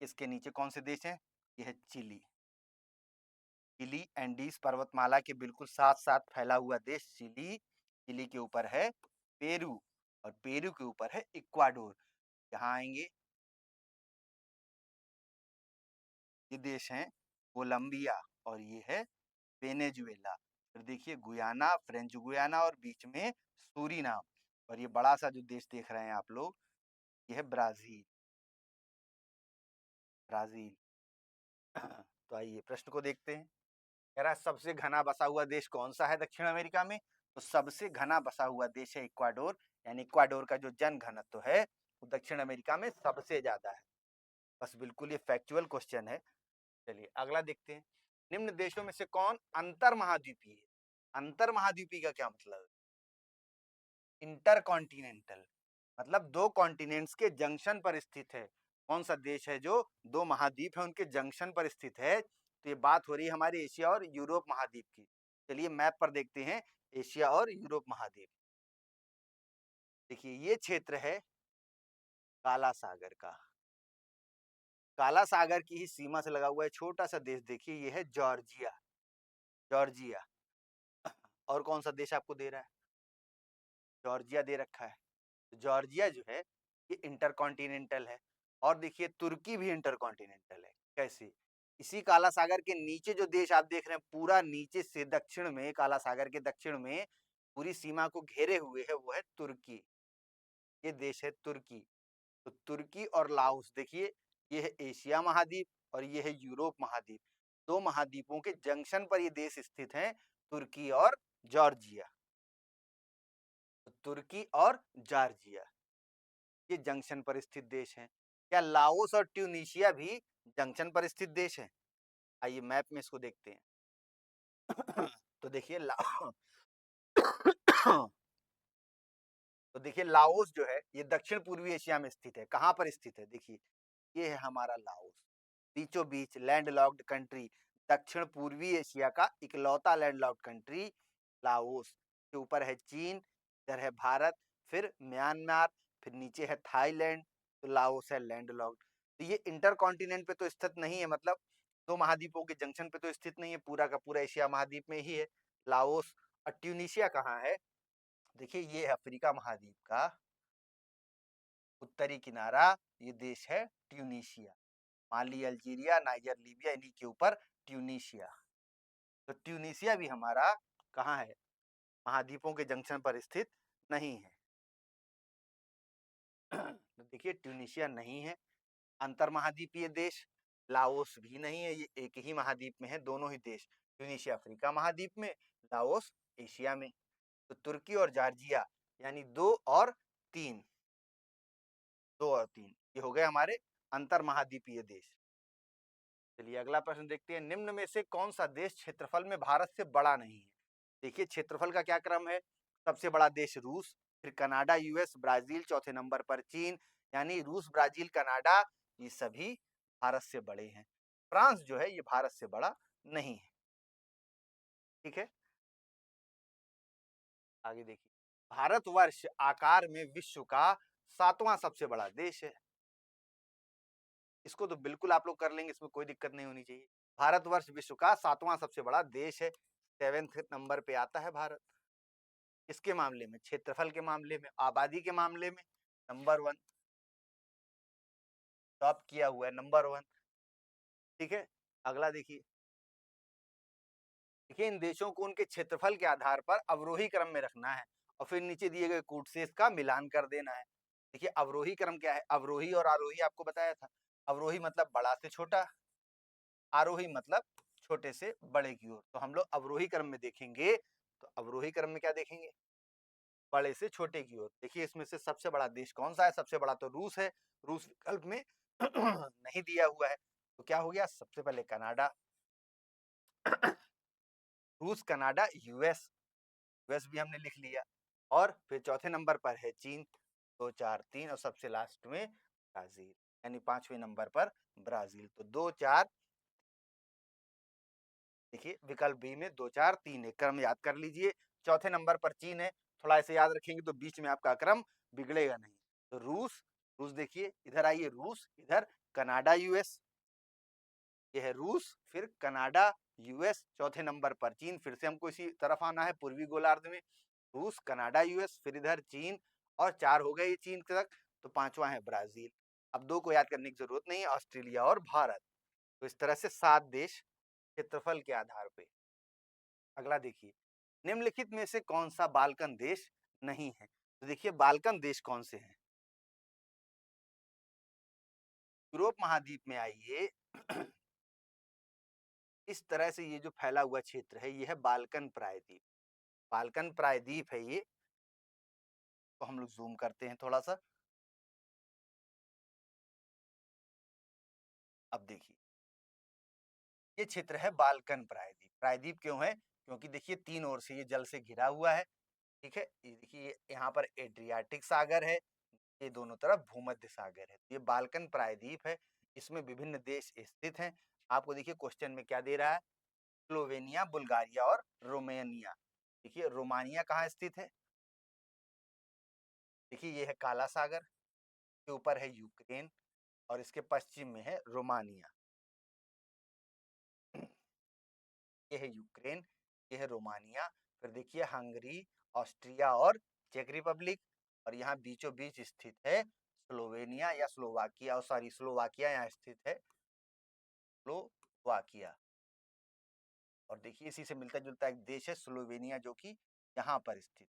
इसके नीचे कौन से देश हैं, ये है चिली। चिली एंडीज पर्वतमाला के बिल्कुल साथ साथ फैला हुआ देश चिली, चिली के ऊपर है पेरू, और पेरू के ऊपर है इक्वाडोर। यहाँ आएंगे, ये देश हैं कोलंबिया, और ये है वेनेजुएला। फिर देखिए गुयाना, फ्रेंच गुयाना, और बीच में सूरीनाम, और ये बड़ा सा जो देश देख रहे हैं आप लोग, ये है ब्राजील, ब्राजील। तो आइए प्रश्न को देखते हैं, कह रहा है सबसे घना बसा हुआ देश कौन सा है दक्षिण अमेरिका में, तो सबसे घना बसा हुआ देश है इक्वाडोर, यानी इक्वाडोर का जो जन घनत्व है वो दक्षिण अमेरिका में सबसे ज्यादा है। बस बिल्कुल ये फैक्चुअल क्वेश्चन है। चलिए अगला देखते हैं, निम्न देशों में से कौन अंतर महाद्वीपीय है, अंतर महाद्वीपीय का क्या मतलब है, इंटर कॉन्टिनेंटल, मतलब दो कॉन्टिनेंट्स के जंक्शन पर स्थित है। कौन सा देश है जो दो महाद्वीप है उनके जंक्शन पर स्थित है, तो ये बात हो रही है हमारे एशिया और यूरोप महाद्वीप की। चलिए मैप पर देखते हैं एशिया और यूरोप महाद्वीप। देखिए ये क्षेत्र है काला सागर का, काला सागर की ही सीमा से लगा हुआ है छोटा सा देश, देखिए ये है जॉर्जिया, जॉर्जिया। और कौन सा देश आपको दे रहा है, जॉर्जिया दे रखा है। जॉर्जिया जो है ये इंटरकॉन्टिनेंटल है, और देखिए तुर्की भी इंटरकॉन्टिनेंटल है। कैसे, इसी काला सागर के नीचे जो देश आप देख रहे हैं, पूरा नीचे से दक्षिण में, काला सागर के दक्षिण में पूरी सीमा को घेरे हुए है, वो है तुर्की, ये देश है तुर्की। तो तुर्की और लाओस, देखिए ये है एशिया महाद्वीप और ये है यूरोप महाद्वीप, दो महाद्वीपों के जंक्शन पर ये देश स्थित हैं, तुर्की और जॉर्जिया। तो तुर्की और जॉर्जिया ये जंक्शन पर स्थित देश हैं। क्या लाओस और ट्यूनीशिया भी जंक्शन पर स्थित देश हैं, आइए मैप में इसको देखते हैं। तो देखिए तो देखिए लाओस जो है ये दक्षिण पूर्वी एशिया में स्थित है। कहाँ पर स्थित है, देखिए ये है हमारा लाओस, बीचों बीच लैंडलॉक्ड कंट्री, दक्षिण पूर्वी एशिया का इकलौता लैंडलॉक्ड कंट्री लाओस। के ऊपर है चीन, इधर है भारत, फिर म्यांमार, फिर नीचे है थाईलैंड, तो लाओस है लैंडलॉक्ड। तो ये इंटर कॉन्टिनेंट पे तो स्थित नहीं है, मतलब दो महाद्वीपों के जंक्शन पे तो स्थित नहीं है, पूरा का पूरा एशिया महाद्वीप में ही है लाओस। और ट्यूनीशिया कहाँ है, देखिए ये है अफ्रीका महाद्वीप का उत्तरी किनारा, ये देश है ट्यूनीशिया। माली, अल्जीरिया, नाइजर, लीबिया, इन्हीं के ऊपर ट्यूनीशिया। तो ट्यूनीशिया भी हमारा कहाँ है, महाद्वीपों के जंक्शन पर स्थित नहीं है। तो देखिए ट्यूनीशिया नहीं है, अंतर महाद्वीपीय देश, लाओस भी नहीं है, ये एक ही महाद्वीप में है दोनों ही देश, ट्यूनीशिया अफ्रीका महाद्वीप में, लाओस एशिया में। तो तुर्की और जॉर्जिया यानी तीन, दो और तीन, ये हो गए हमारे अंतर महाद्वीपीय देश। चलिए अगला प्रश्न देखते हैं, निम्न में से कौन सा देश क्षेत्रफल में भारत से बड़ा नहीं है? देखिए क्षेत्रफल का क्या क्रम है, सबसे बड़ा देश रूस, फिर कनाडा, यूएस, ब्राजील, चौथे नंबर पर चीन। यानी रूस, ब्राजील, कनाडा ये सभी भारत से बड़े हैं। फ्रांस जो है ये भारत से बड़ा नहीं है। ठीक है, आगे देखिए, भारतवर्ष आकार में विश्व का 7वां सबसे बड़ा देश है। इसको तो बिल्कुल आप लोग कर लेंगे, इसमें कोई दिक्कत नहीं होनी चाहिए। भारतवर्ष विश्व का 7वां सबसे बड़ा देश है, 7th नंबर पे आता है भारत। इसके मामले में, क्षेत्रफल के मामले में, आबादी के मामले में नंबर 1 टॉप किया हुआ है, नंबर 1। ठीक है, अगला देखिए, देखिए इन देशों को उनके क्षेत्रफल के आधार पर अवरोही क्रम में रखना है और फिर नीचे दिए गए कूटशेष का मिलान कर देना है। देखिए अवरोही क्रम क्या है, अवरोही और आरोही आपको बताया था। अवरोही मतलब बड़ा से छोटा, आरोही मतलब छोटे से बड़े की ओर। तो हम लोग अवरोही क्रम में देखेंगे, तो अवरोही क्रम में क्या देखेंगे, बड़े से छोटे की ओर। देखिए इसमें से सबसे बड़ा देश कौन सा है, सबसे बड़ा तो रूस है, रूस विकल्प में नहीं दिया हुआ है, तो क्या हो गया, सबसे पहले कनाडा, रूस, कनाडा, यूएस, यूएस भी हमने लिख लिया, और फिर चौथे नंबर पर है चीन, 2 4 3, और सबसे लास्ट में ब्राजील, यानी 5वें नंबर पर ब्राजील। तो 2 4, देखिए विकल्प बी में 2 4 3 है, क्रम याद कर लीजिए। चौथे नंबर पर चीन है, थोड़ा ऐसे याद रखेंगे तो बीच में आपका क्रम बिगड़ेगा नहीं। तो रूस, रूस देखिए इधर आइए, रूस, इधर कनाडा, यूएस, ये है रूस, फिर कनाडा, यूएस, चौथे नंबर पर चीन। फिर से हमको इसी तरफ आना है, पूर्वी गोलार्ध में, रूस, कनाडा, यूएस, फिर इधर चीन, और 4 हो गए ये चीन तक, तो 5वां है ब्राजील। अब 2 को याद करने की जरूरत नहीं है, ऑस्ट्रेलिया और भारत। तो इस तरह से 7 देश क्षेत्रफल के आधार पे। अगला देखिए, निम्नलिखित में से कौन सा बाल्कन देश नहीं है? तो देखिए बाल्कन देश कौन से हैं, यूरोप महाद्वीप में आइए, इस तरह से ये जो फैला हुआ क्षेत्र है ये है बाल्कन प्रायद्वीप। बाल्कन प्रायद्वीप है ये, तो हम लोग जूम करते हैं थोड़ा सा। अब देखिए ये क्षेत्र है बाल्कन प्रायद्वीप। प्रायद्वीप क्यों है, क्योंकि देखिए 3 ओर से ये जल से घिरा हुआ है। ठीक है, ये देखिए यहाँ पर एड्रियाटिक सागर है, ये दोनों तरफ भूमध्य सागर है। ये बाल्कन प्रायद्वीप है, इसमें विभिन्न देश स्थित हैं। आपको देखिए क्वेश्चन में क्या दे रहा है, स्लोवेनिया, बुल्गारिया और रोमानिया। देखिए रोमानिया कहाँ स्थित है, देखिए ये है काला सागर के ऊपर है यूक्रेन, और इसके पश्चिम में है रोमानिया। ये है यूक्रेन, ये है रोमानिया, फिर देखिए हंगरी, ऑस्ट्रिया और चेक रिपब्लिक, और यहाँ बीचों बीच स्थित है स्लोवेनिया या स्लोवाकिया, सॉरी स्लोवाकिया यहाँ स्थित है, स्लोवाकिया। और देखिए इसी से मिलता जुलता एक देश है स्लोवेनिया, जो कि यहाँ पर स्थित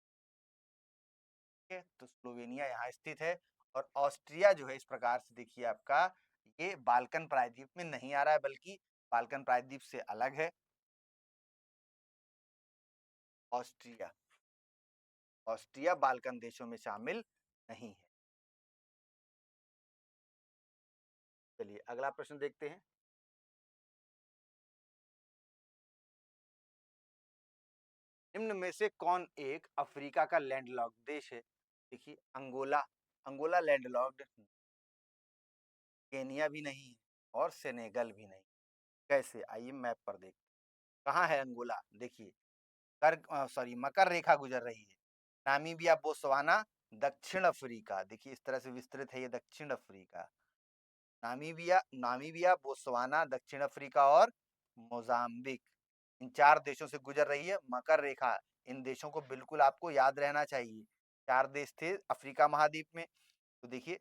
है। तो स्लोवेनिया यहाँ स्थित है, और ऑस्ट्रिया जो है इस प्रकार से देखिए आपका ये बाल्कन प्रायद्वीप में नहीं आ रहा है, बल्कि बाल्कन प्रायद्वीप से अलग है। ऑस्ट्रिया, ऑस्ट्रिया बाल्कन देशों में शामिल नहीं है। चलिए अगला प्रश्न देखते हैं, निम्न में से कौन एक अफ्रीका का लैंडलॉक्ड देश है? देखिए अंगोला, अंगोला लैंडलॉक्ड, केनिया भी नहीं है, और सेनेगल भी नहीं। कैसे, आइए मैप पर देखते, कहाँ है अंगोला, देखिए कर सॉरी मकर रेखा गुजर रही है, नामीबिया, बोत्सवाना, दक्षिण अफ्रीका। देखिए इस तरह से विस्तृत है ये दक्षिण अफ्रीका, नामीबिया, नामीबिया, बोत्सवाना, दक्षिण अफ्रीका और मोजाम्बिक, इन 4 देशों से गुजर रही है मकर रेखा। इन देशों को बिल्कुल आपको याद रहना चाहिए, 4 देश थे अफ्रीका महाद्वीप में। तो देखिए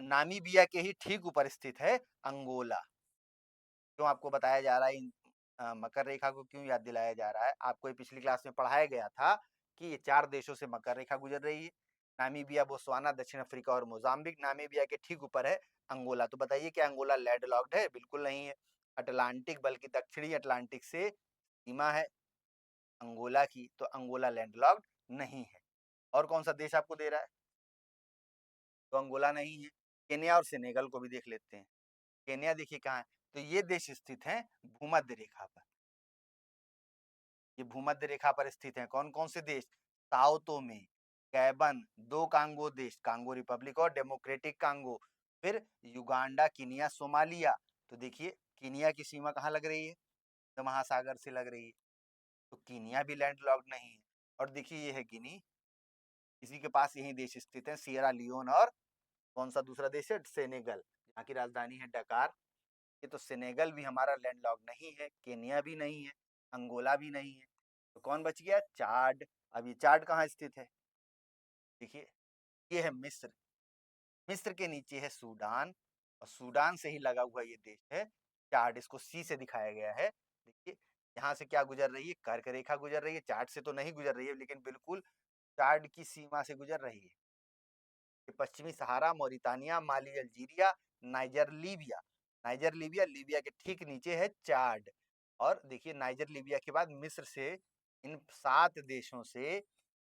नामीबिया के ही ठीक ऊपर स्थित है अंगोला। क्यों आपको बताया जा रहा है, इन मकर रेखा को क्यों याद दिलाया जा रहा है, आपको ये पिछली क्लास में पढ़ाया गया था कि ये 4 देशों से मकर रेखा गुजर रही है, नामीबिया, बोत्सवाना, दक्षिण अफ्रीका और मोजाम्बिक। नामीबिया के ठीक ऊपर है अंगोला। तो बताइए क्या अंगोला लैंडलॉक्ड है? बिल्कुल नहीं है, अटलांटिक, बल्कि दक्षिणी अटलांटिक से सीमा है अंगोला की, तो अंगोला लैंडलॉक्ड नहीं है। और कौन सा देश आपको दे रहा है, तो अंगोला नहीं है। केन्या और सेनेगल को भी देख लेते हैं, केन्या देखिए कहाँ है, तो ये देश स्थित है भूमध्य रेखा पर। ये भूमध्य रेखा पर स्थित है। कौन कौन से देश? साओ टोमे, गैबन, दो कांगो देश, कांगो रिपब्लिक और डेमोक्रेटिक कांगो, फिर युगांडा, किनिया, सोमालिया। तो देखिए किनिया की सीमा कहाँ लग रही है? तो महासागर से लग रही है, तो किनिया भी लैंडलॉक्ड नहीं है। और देखिए ये है गिनी, इसी के पास यही देश स्थित है, सियरा लियोन, और कौन सा दूसरा देश है? सेनेगल, जहाँ की राजधानी है डकार। ये तो सेनेगल भी हमारा लैंडलॉक नहीं है, केनिया भी नहीं है, अंगोला भी नहीं है। तो कौन बच गया? चाड। अब ये चाड कहाँ स्थित है? देखिए ये है मिस्र, मिस्र के नीचे है सूडान, और सूडान से ही लगा हुआ ये देश है चाड। इसको सी से दिखाया गया है। देखिए यहाँ से क्या गुजर रही है? कर्क रेखा गुजर रही है। चाड से तो नहीं गुजर रही है, लेकिन बिल्कुल चाड की सीमा से गुजर रही है। पश्चिमी Sahara, Mauritania, Mali, Algeria, Niger, Libya. Niger, Libya, Libya के ठीक नीचे है चाड। और देखिए नाइजर, लीबिया के बाद मिस्र से इन 7 देशों से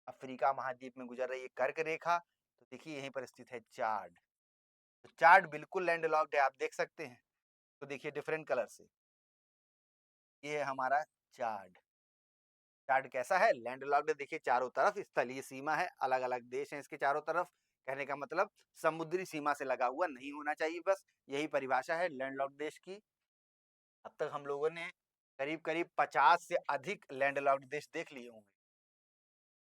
अफ्रीका महाद्वीप में गुजर रही है कर्क रेखा। तो देखिए यहीं पर स्थित है चाड। तो चाड बिल्कुल लैंडलॉक्ड है, आप देख सकते हैं। तो देखिए डिफरेंट कलर से, ये है हमारा चाड। चाड कैसा है? लैंडलॉक्ड। देखिए चारों तरफ स्थलीय सीमा है, अलग अलग देश हैं इसके चारों तरफ। कहने का मतलब समुद्री सीमा से लगा हुआ नहीं होना चाहिए, बस यही परिभाषा है लैंडलॉक्ड देश की। अब तक हम लोगों ने करीब करीब 50 से अधिक लैंडलॉक्ड देश देख लिए होंगे।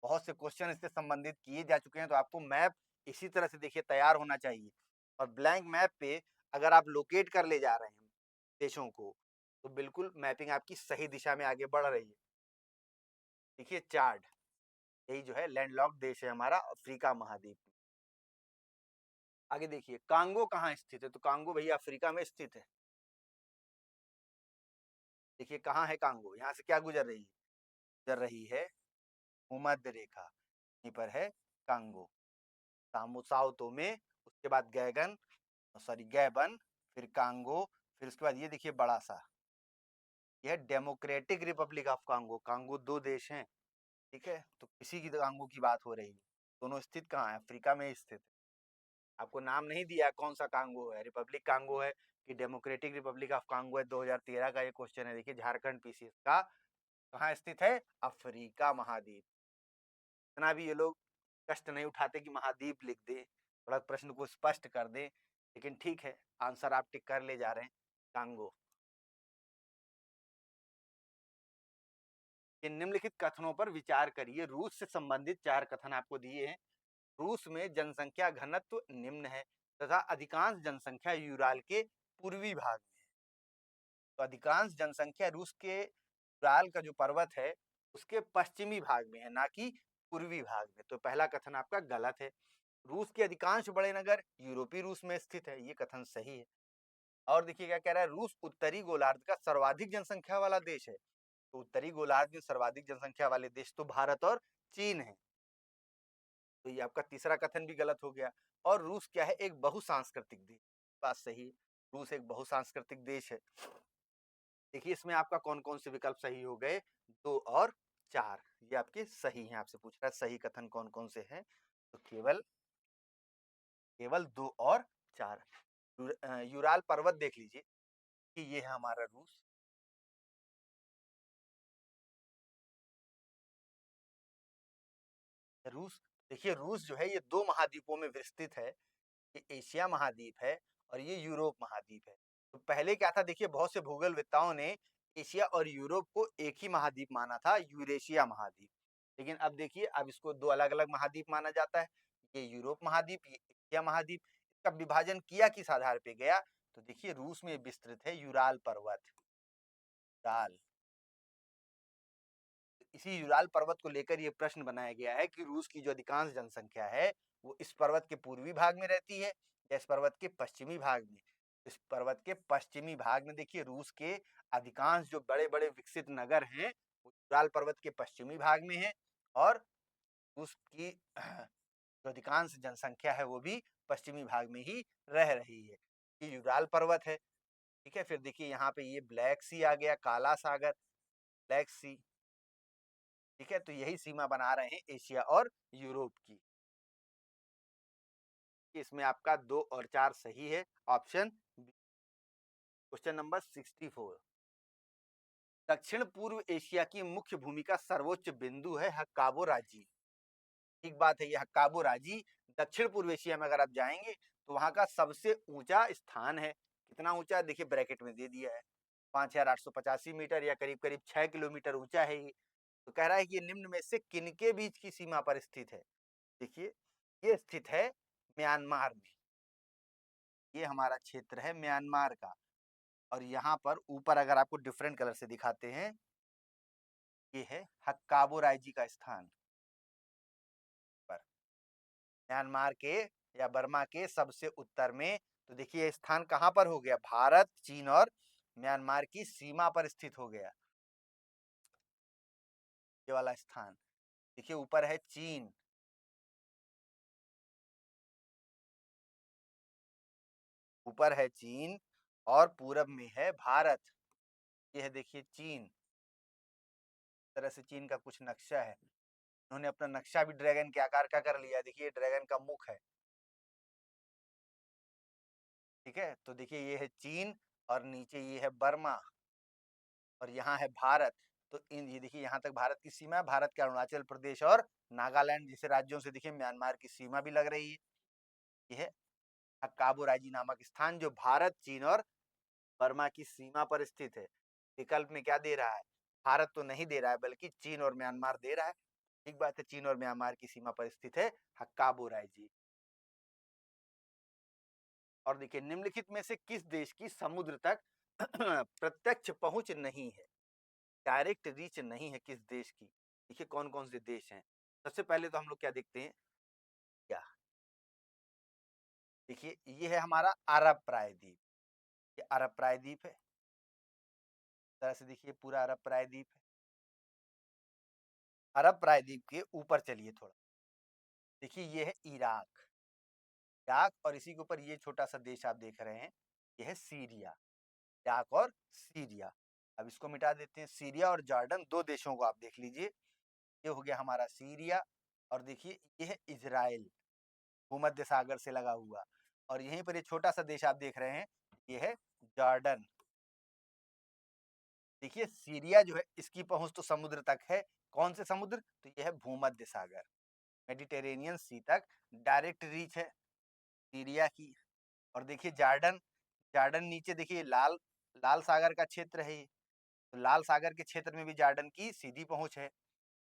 बहुत से क्वेश्चन इससे संबंधित किए जा चुके हैं, तो आपको मैप इसी तरह से देखिए तैयार होना चाहिए। और ब्लैंक मैप पे अगर आप लोकेट कर ले जा रहे हैं देशों को, तो बिल्कुल मैपिंग आपकी सही दिशा में आगे बढ़ रही है। देखिए चार्ट, यही जो है लैंडलॉक्ड देश है हमारा अफ्रीका महाद्वीप में। आगे देखिए कांगो कहाँ स्थित है? तो कांगो भैया अफ्रीका में स्थित है। देखिए कहाँ है कांगो? यहाँ से क्या गुजर रही है? गुजर रही है भूमध्य रेखा, यहीं पर है कांगो। साओ टोमे, उसके बाद गैगन, सॉरी गैबन, फिर कांगो, फिर उसके बाद ये देखिए बड़ा सा, यह democratic Republic of Congo. Congo 2 देश हैं, ठीक है। तो किसी की कांगो की बात हो रही है, दोनों स्थित कहाँ है? अफ्रीका में स्थित है। आपको नाम नहीं दिया कौन सा कांगो है, रिपब्लिक कांगो है कि डेमोक्रेटिक रिपब्लिक ऑफ कांगो है। 2013 का ये क्वेश्चन है। देखिए झारखंड पीसीएस का कहाँ स्थित है? अफ्रीका महाद्वीप। इतना भी ये लोग कष्ट नहीं उठाते कि महाद्वीप लिख दे, थोड़ा प्रश्न को स्पष्ट कर दे, लेकिन ठीक है आंसर आप टिक कर ले जा रहे हैं कांगो। इन निम्नलिखित कथनों पर विचार करिए। रूस से संबंधित 4 कथन आपको दिए हैं। रूस में जनसंख्या घनत्व निम्न है तथा अधिकांश जनसंख्या यूराल के पूर्वी भाग में है। तो अधिकांश जनसंख्या रूस के यूराल का जो पर्वत है उसके पश्चिमी भाग में है, ना कि पूर्वी भाग में। तो पहला कथन आपका गलत है। रूस के अधिकांश बड़े नगर यूरोपीय रूस में स्थित है, ये कथन सही है। और देखिए क्या कह रहा है, रूस उत्तरी गोलार्ध का सर्वाधिक जनसंख्या वाला देश है। तो उत्तरी गोलार्ध में सर्वाधिक जनसंख्या वाले देश तो भारत और चीन है। तो ये आपका तीसरा कथन भी गलत हो गया। और रूस क्या है? एक बहुसांस्कृतिक देश। बात सही, रूस एक बहुसांस्कृतिक देश है। देखिए इसमें आपका कौन कौन से विकल्प सही हो गए? 2 और 4 ये आपके सही हैं। आपसे पूछ रहा है सही कथन कौन कौन से हैं, तो केवल 2 और 4। यूराल पर्वत देख लीजिए कि ये है हमारा रूस। रूस, देखिए रूस जो है ये 2 महाद्वीपों में विस्तृत है। ये एशिया महाद्वीप है और ये यूरोप महाद्वीप है। तो पहले क्या था? देखिए बहुत से भूगोलवेत्ताओं ने एशिया और यूरोप को एक ही महाद्वीप माना था, यूरेशिया महाद्वीप। लेकिन अब देखिए अब इसको 2 अलग-अलग महाद्वीप माना जाता है। ये यूरोप महाद्वीप, ये एशिया महाद्वीप। इसका विभाजन किया किस आधार पे गया? तो देखिए रूस में विस्तृत है यूराल पर्वत। यूराल, इसी यूराल पर्वत को लेकर ये प्रश्न बनाया गया है कि रूस की जो अधिकांश जनसंख्या है वो इस पर्वत के पूर्वी भाग में रहती है या इस पर्वत के पश्चिमी भाग में। इस पर्वत के पश्चिमी भाग में देखिए रूस के अधिकांश जो बड़े बड़े विकसित नगर हैं वो यूराल पर्वत के पश्चिमी भाग में है। और रूस की जो अधिकांश जनसंख्या है वो भी पश्चिमी भाग में ही रह रही है। ये यूराल पर्वत है, ठीक है। फिर देखिए यहाँ पे ये ब्लैक सी आ गया, काला सागर, ब्लैक सी, ठीक है। तो यही सीमा बना रहे हैं एशिया और यूरोप की। इसमें आपका 2 और 4 सही है, ऑप्शन बी। Question number 64। दक्षिण पूर्व एशिया की मुख्य भूमि का सर्वोच्च बिंदु है हक्काबो राजी। ठीक बात है, ये हक्काबो राजी दक्षिण पूर्व एशिया में अगर आप जाएंगे तो वहां का सबसे ऊंचा स्थान है। कितना ऊंचा है देखिए, ब्रैकेट में दे दिया है, 5885 मीटर या करीब करीब 6 किलोमीटर ऊंचा है ये। तो कह रहा है कि ये निम्न में से किनके बीच की सीमा पर स्थित है। देखिए, ये स्थित है म्यांमार में। ये हमारा क्षेत्र है म्यांमार का। और यहाँ पर ऊपर अगर आपको डिफरेंट कलर से दिखाते हैं, ये है हक्काबो राइजी का स्थान पर, म्यांमार के या बर्मा के सबसे उत्तर में। तो देखिए स्थान कहाँ पर हो गया, भारत, चीन और म्यांमार की सीमा पर स्थित हो गया ये वाला स्थान। देखिए ऊपर है चीन, ऊपर है चीन और पूरब में है भारत। ये है देखिए चीन। इस तरह से चीन का कुछ नक्शा है। उन्होंने अपना नक्शा भी ड्रैगन के आकार का कर लिया। देखिए ड्रैगन का मुख है, ठीक है। तो देखिए ये है चीन और नीचे ये है बर्मा और यहाँ है भारत। तो इन ये देखिए यहाँ तक भारत की सीमा है। भारत के अरुणाचल प्रदेश और नागालैंड जैसे राज्यों से देखिए म्यांमार की सीमा भी लग रही है। यह है हक्काबो राइजी नामक स्थान जो भारत, चीन और बर्मा की सीमा पर स्थित है। विकल्प में क्या दे रहा है, भारत तो नहीं दे रहा है बल्कि चीन और म्यांमार दे रहा है। ठीक बात है, चीन और म्यांमार की सीमा पर स्थित है हक्काबो राइजी। और देखिए निम्नलिखित में से किस देश की समुद्र तक प्रत्यक्ष पहुंच नहीं है, डायरेक्ट रीच नहीं है किस देश की। देखिए कौन कौन से देश हैं। सबसे पहले तो हम लोग क्या देखते हैं, क्या देखिए ये है हमारा अरब प्रायद्वीप। ये अरब प्रायद्वीप है। इस तरह से देखिए पूरा अरब प्रायद्वीप है। अरब प्रायद्वीप के ऊपर चलिए थोड़ा, देखिए ये है इराक। इराक और इसी के ऊपर ये छोटा सा देश आप देख रहे हैं, ये है सीरिया। इराक और सीरिया। अब इसको मिटा देते हैं। सीरिया और जॉर्डन दो देशों को आप देख लीजिए। ये हो गया हमारा सीरिया और देखिए ये है इजराइल, भूमध्य सागर से लगा हुआ। और यहीं पर ये छोटा सा देश आप देख रहे हैं, ये है जॉर्डन। देखिए सीरिया जो है इसकी पहुंच तो समुद्र तक है। कौन से समुद्र, तो यह है भूमध्य सागर, मेडिटेरेनियन सी तक डायरेक्ट रीच है सीरिया की। और देखिए जॉर्डन, जॉर्डन नीचे देखिए लाल लाल सागर का क्षेत्र है ये। तो लाल सागर के क्षेत्र में भी जॉर्डन की सीधी पहुंच है।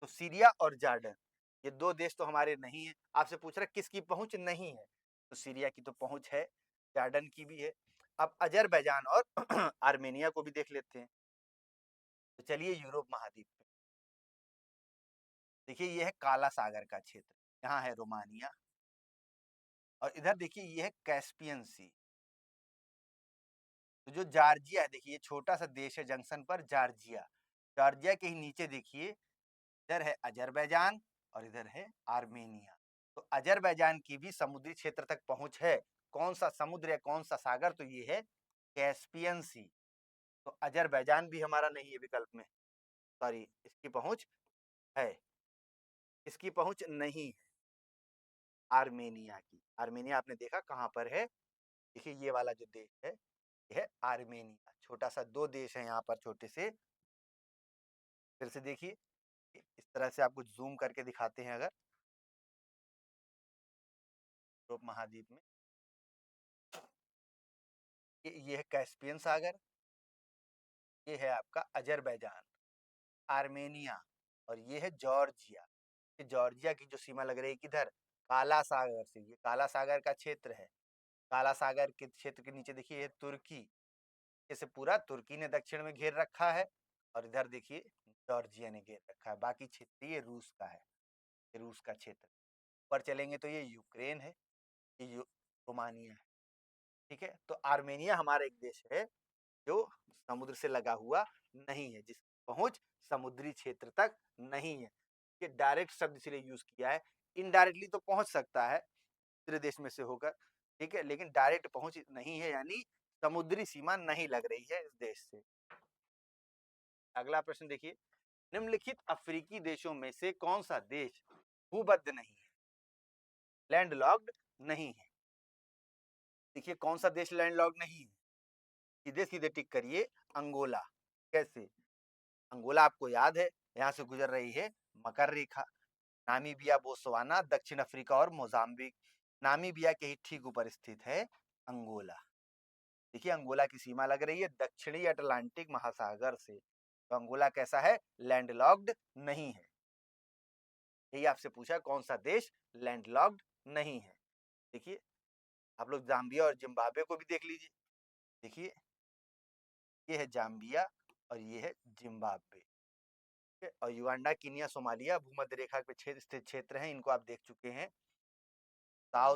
तो सीरिया और जॉर्डन ये दो देश तो हमारे नहीं है। आपसे पूछ रहा किसकी पहुंच नहीं है, तो सीरिया की तो पहुंच है, जॉर्डन की भी है। अब अजरबैजान और आर्मेनिया को भी देख लेते हैं। तो चलिए यूरोप महाद्वीप पे, देखिए ये है काला सागर का क्षेत्र, यहाँ है रोमानिया। और इधर देखिए ये है कैस्पियन सी। तो जो जॉर्जिया है, देखिए ये छोटा सा देश है जंक्शन पर, जॉर्जिया। जॉर्जिया के ही नीचे देखिए इधर है अजरबैजान और इधर है आर्मेनिया। तो अजरबैजान की भी समुद्री क्षेत्र तक पहुंच है। कौन सा समुद्र है, कौन सा सागर, तो ये है कैस्पियन सी। तो अजरबैजान भी हमारा नहीं है विकल्प में, सॉरी इसकी पहुंच है, इसकी पहुंच नहीं है आर्मेनिया की। आर्मेनिया आपने देखा कहां पर है, देखिए ये वाला जो देश है ये है आर्मेनिया। छोटा सा दो देश है यहाँ पर छोटे से। फिर से देखिए इस तरह से आपको जूम करके दिखाते हैं। अगर यूरोप महाद्वीप में ये है कैस्पियन सागर, ये है आपका अजरबैजान, आर्मेनिया और ये है जॉर्जिया। ये जॉर्जिया की जो सीमा लग रही है किधर, काला सागर से। ये काला सागर का क्षेत्र है। काला सागर के क्षेत्र के नीचे देखिए ये तुर्की, जैसे पूरा तुर्की ने दक्षिण में घेर रखा है। और इधर देखिए जॉर्जिया ने घेर रखा है। बाकी क्षेत्र ये रूस का है, ये रूस का क्षेत्र। पर चलेंगे तो ये यूक्रेन है, ये रोमानिया है। ठीक है, तो आर्मेनिया हमारा एक देश है जो समुद्र से लगा हुआ नहीं है, जिसकी पहुंच समुद्री क्षेत्र तक नहीं है। ये डायरेक्ट शब्द इसलिए यूज किया है, इनडायरेक्टली तो पहुंच सकता है दूसरे देश में से होकर, ठीक है, लेकिन डायरेक्ट पहुंच नहीं है, यानी समुद्री सीमा नहीं लग रही है इस देश से। अगला प्रश्न देखिए, निम्नलिखित अफ्रीकी देशों में से कौन सा देश भूबद्ध नहीं है, लैंडलॉक्ड नहीं है। देखिए कौन सा देश लैंडलॉक्ड नहीं है, सीधे सीधे टिक करिए अंगोला। कैसे? अंगोला आपको याद है, यहाँ से गुजर रही है मकर रेखा। नामीबिया, बोत्सवाना, दक्षिण अफ्रीका और मोजाम्बिक। नामीबिया के ही ठीक ऊपर स्थित है अंगोला। देखिए अंगोला की सीमा लग रही है दक्षिणी अटलांटिक महासागर से। तो अंगोला कैसा है? लैंडलॉक्ड नहीं है। यही आपसे पूछा कौन सा देश लैंडलॉक्ड नहीं है। देखिए आप लोग जाम्बिया और जिम्बाब्वे को भी देख लीजिए। देखिए ये है जाम्बिया और ये है जिम्बाब्वे। और युगांडा, कीनिया, सोमालिया भूमध्य रेखा पे स्थित क्षेत्र हैं, इनको आप देख चुके हैं। साओ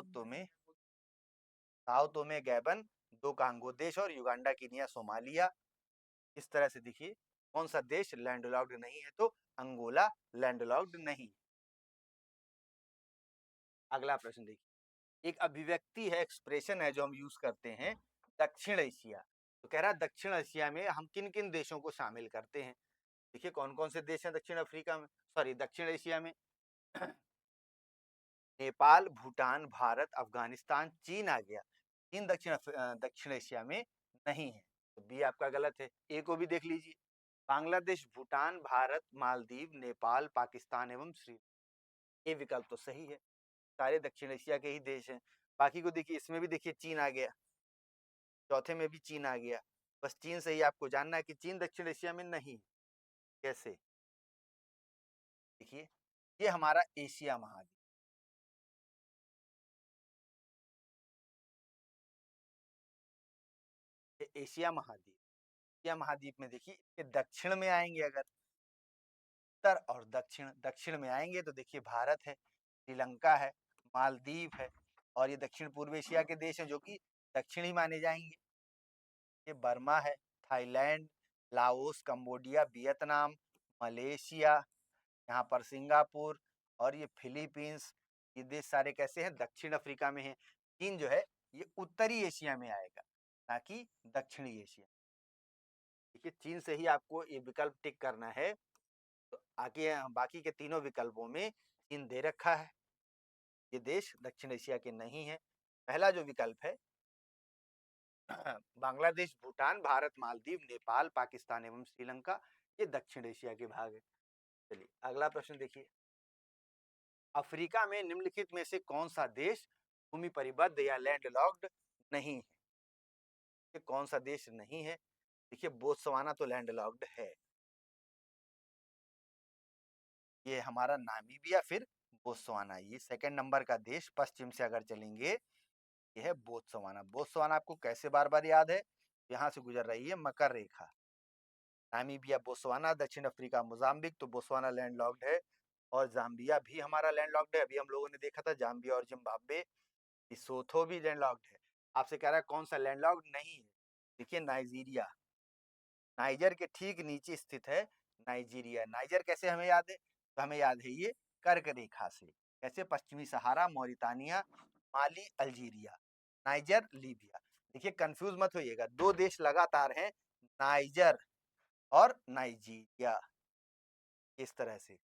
तोमे गैबन, दो कांगो देश और युगांडा, कीनिया, सोमालिया। इस तरह से देखिए कौन सा देश लैंडलॉक्ड नहीं है, तो अंगोला लैंडलॉक्ड नहीं। अगला प्रश्न देखिए, एक अभिव्यक्ति है, एक्सप्रेशन है जो हम यूज करते हैं, दक्षिण एशिया। तो कह रहा है दक्षिण एशिया में हम किन किन देशों को शामिल करते हैं। देखिए कौन कौन से देश हैं दक्षिण अफ्रीका में, सॉरी दक्षिण एशिया में। नेपाल, भूटान, भारत, अफगानिस्तान, चीन आ गया। चीन दक्षिण एशिया में नहीं है, तो बी आपका गलत है। ए को भी देख लीजिए, बांग्लादेश, भूटान, भारत, मालदीव, नेपाल, पाकिस्तान एवं श्रीलंका। ये विकल्प तो सही है, सारे दक्षिण एशिया के ही देश हैं। बाकी को देखिए, इसमें भी देखिए चीन आ गया, चौथे में भी चीन आ गया। बस चीन से ही आपको जानना है कि चीन दक्षिण एशिया में नहीं। कैसे? देखिए ये हमारा एशिया महाद्वीप, एशिया महाद्वीप। एशिया महाद्वीप में देखिए ये दक्षिण में आएंगे, अगर उत्तर और दक्षिण, दक्षिण में आएंगे तो देखिए भारत है, श्रीलंका है, मालदीव है, और ये दक्षिण पूर्व एशिया के देश हैं जो कि दक्षिण ही माने जाएंगे। ये बर्मा है, Thailand, Laos, Cambodia, Vietnam, Malaysia, यहाँ पर सिंगापुर और ये फिलीपींस। ये देश सारे कैसे हैं? दक्षिण अफ्रीका में है। चीन जो है ये उत्तरी एशिया में आएगा, ना कि दक्षिणी एशिया। देखिए चीन से ही आपको ये विकल्प टिक करना है। तो आगे बाकी के तीनों विकल्पों में चीन दे रखा है, ये देश दक्षिण एशिया के नहीं है। पहला जो विकल्प है बांग्लादेश, भूटान, भारत, मालदीव, नेपाल, पाकिस्तान एवं श्रीलंका, ये दक्षिण एशिया के भाग है। चलिए अगला प्रश्न देखिए, अफ्रीका में निम्नलिखित में से कौन सा देश भूमि परिबद्ध या लैंडलॉक्ड नहीं है? ये कौन सा देश नहीं है? देखिए बोत्सवाना तो लैंडलॉक्ड है, ये हमारा नामीबिया, फिर बोत्सवाना। ये सेकंड नंबर का देश पश्चिम से अगर चलेंगे, ये है बोत्सवाना। बोत्सवाना आपको कैसे बार बार याद है? यहाँ से गुजर रही है मकर रेखा। नामीबिया, बोत्सवाना, दक्षिण अफ्रीका, मोजाम्बिक। तो बोत्सवाना लैंडलॉक्ड है, और जाम्बिया भी हमारा लैंडलॉक्ड है। अभी हम लोगों ने देखा था जाम्बिया और जिम्बाब्वे, लिसोथो भी लैंडलॉक्ड है। आपसे कह रहा है कौन सा लैंडलॉक्ड नहीं है? देखिए नाइजीरिया, नाइजर के ठीक नीचे स्थित है नाइजीरिया। नाइजर कैसे हमें याद है? तो हमें याद है ये कर्क रेखा से। कैसे? पश्चिमी सहारा, मौरितानिया, माली, अल्जीरिया, नाइजर, लीबिया। देखिए कंफ्यूज मत होइएगा, दो देश लगातार हैं, नाइजर और नाइजीरिया। इस तरह से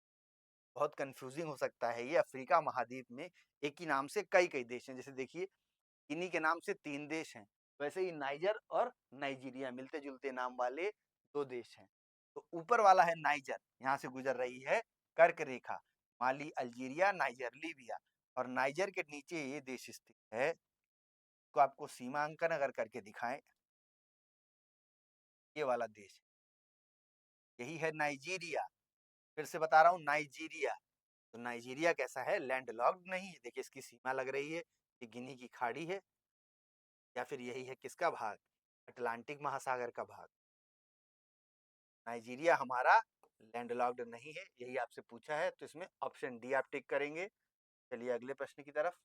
बहुत कंफ्यूजिंग हो सकता है ये। अफ्रीका महाद्वीप में एक ही नाम से कई कई देश हैं, जैसे देखिए इन्हीं के नाम से 3 देश हैं, वैसे ही नाइजर और नाइजीरिया मिलते जुलते नाम वाले 2 देश हैं। तो ऊपर वाला है नाइजर, यहाँ से गुजर रही है कर्क रेखा, माली, अल्जीरिया, नाइजर, लीबिया। और नाइजर के नीचे ये देश स्थित है, तो आपको सीमांकन अगर करके दिखाएं, ये वाला देश यही है नाइजीरिया। फिर से बता रहा हूँ नाइजीरिया। तो नाइजीरिया कैसा है? लैंडलॉक्ड नहीं है। देखिए इसकी सीमा लग रही है, ये गिनी की खाड़ी है, या फिर यही है किसका भाग? अटलांटिक महासागर का भाग। नाइजीरिया हमारा लैंडलॉक्ड नहीं है, यही आपसे पूछा है, तो इसमें ऑप्शन डी आप टिक करेंगे। चलिए अगले प्रश्न की तरफ,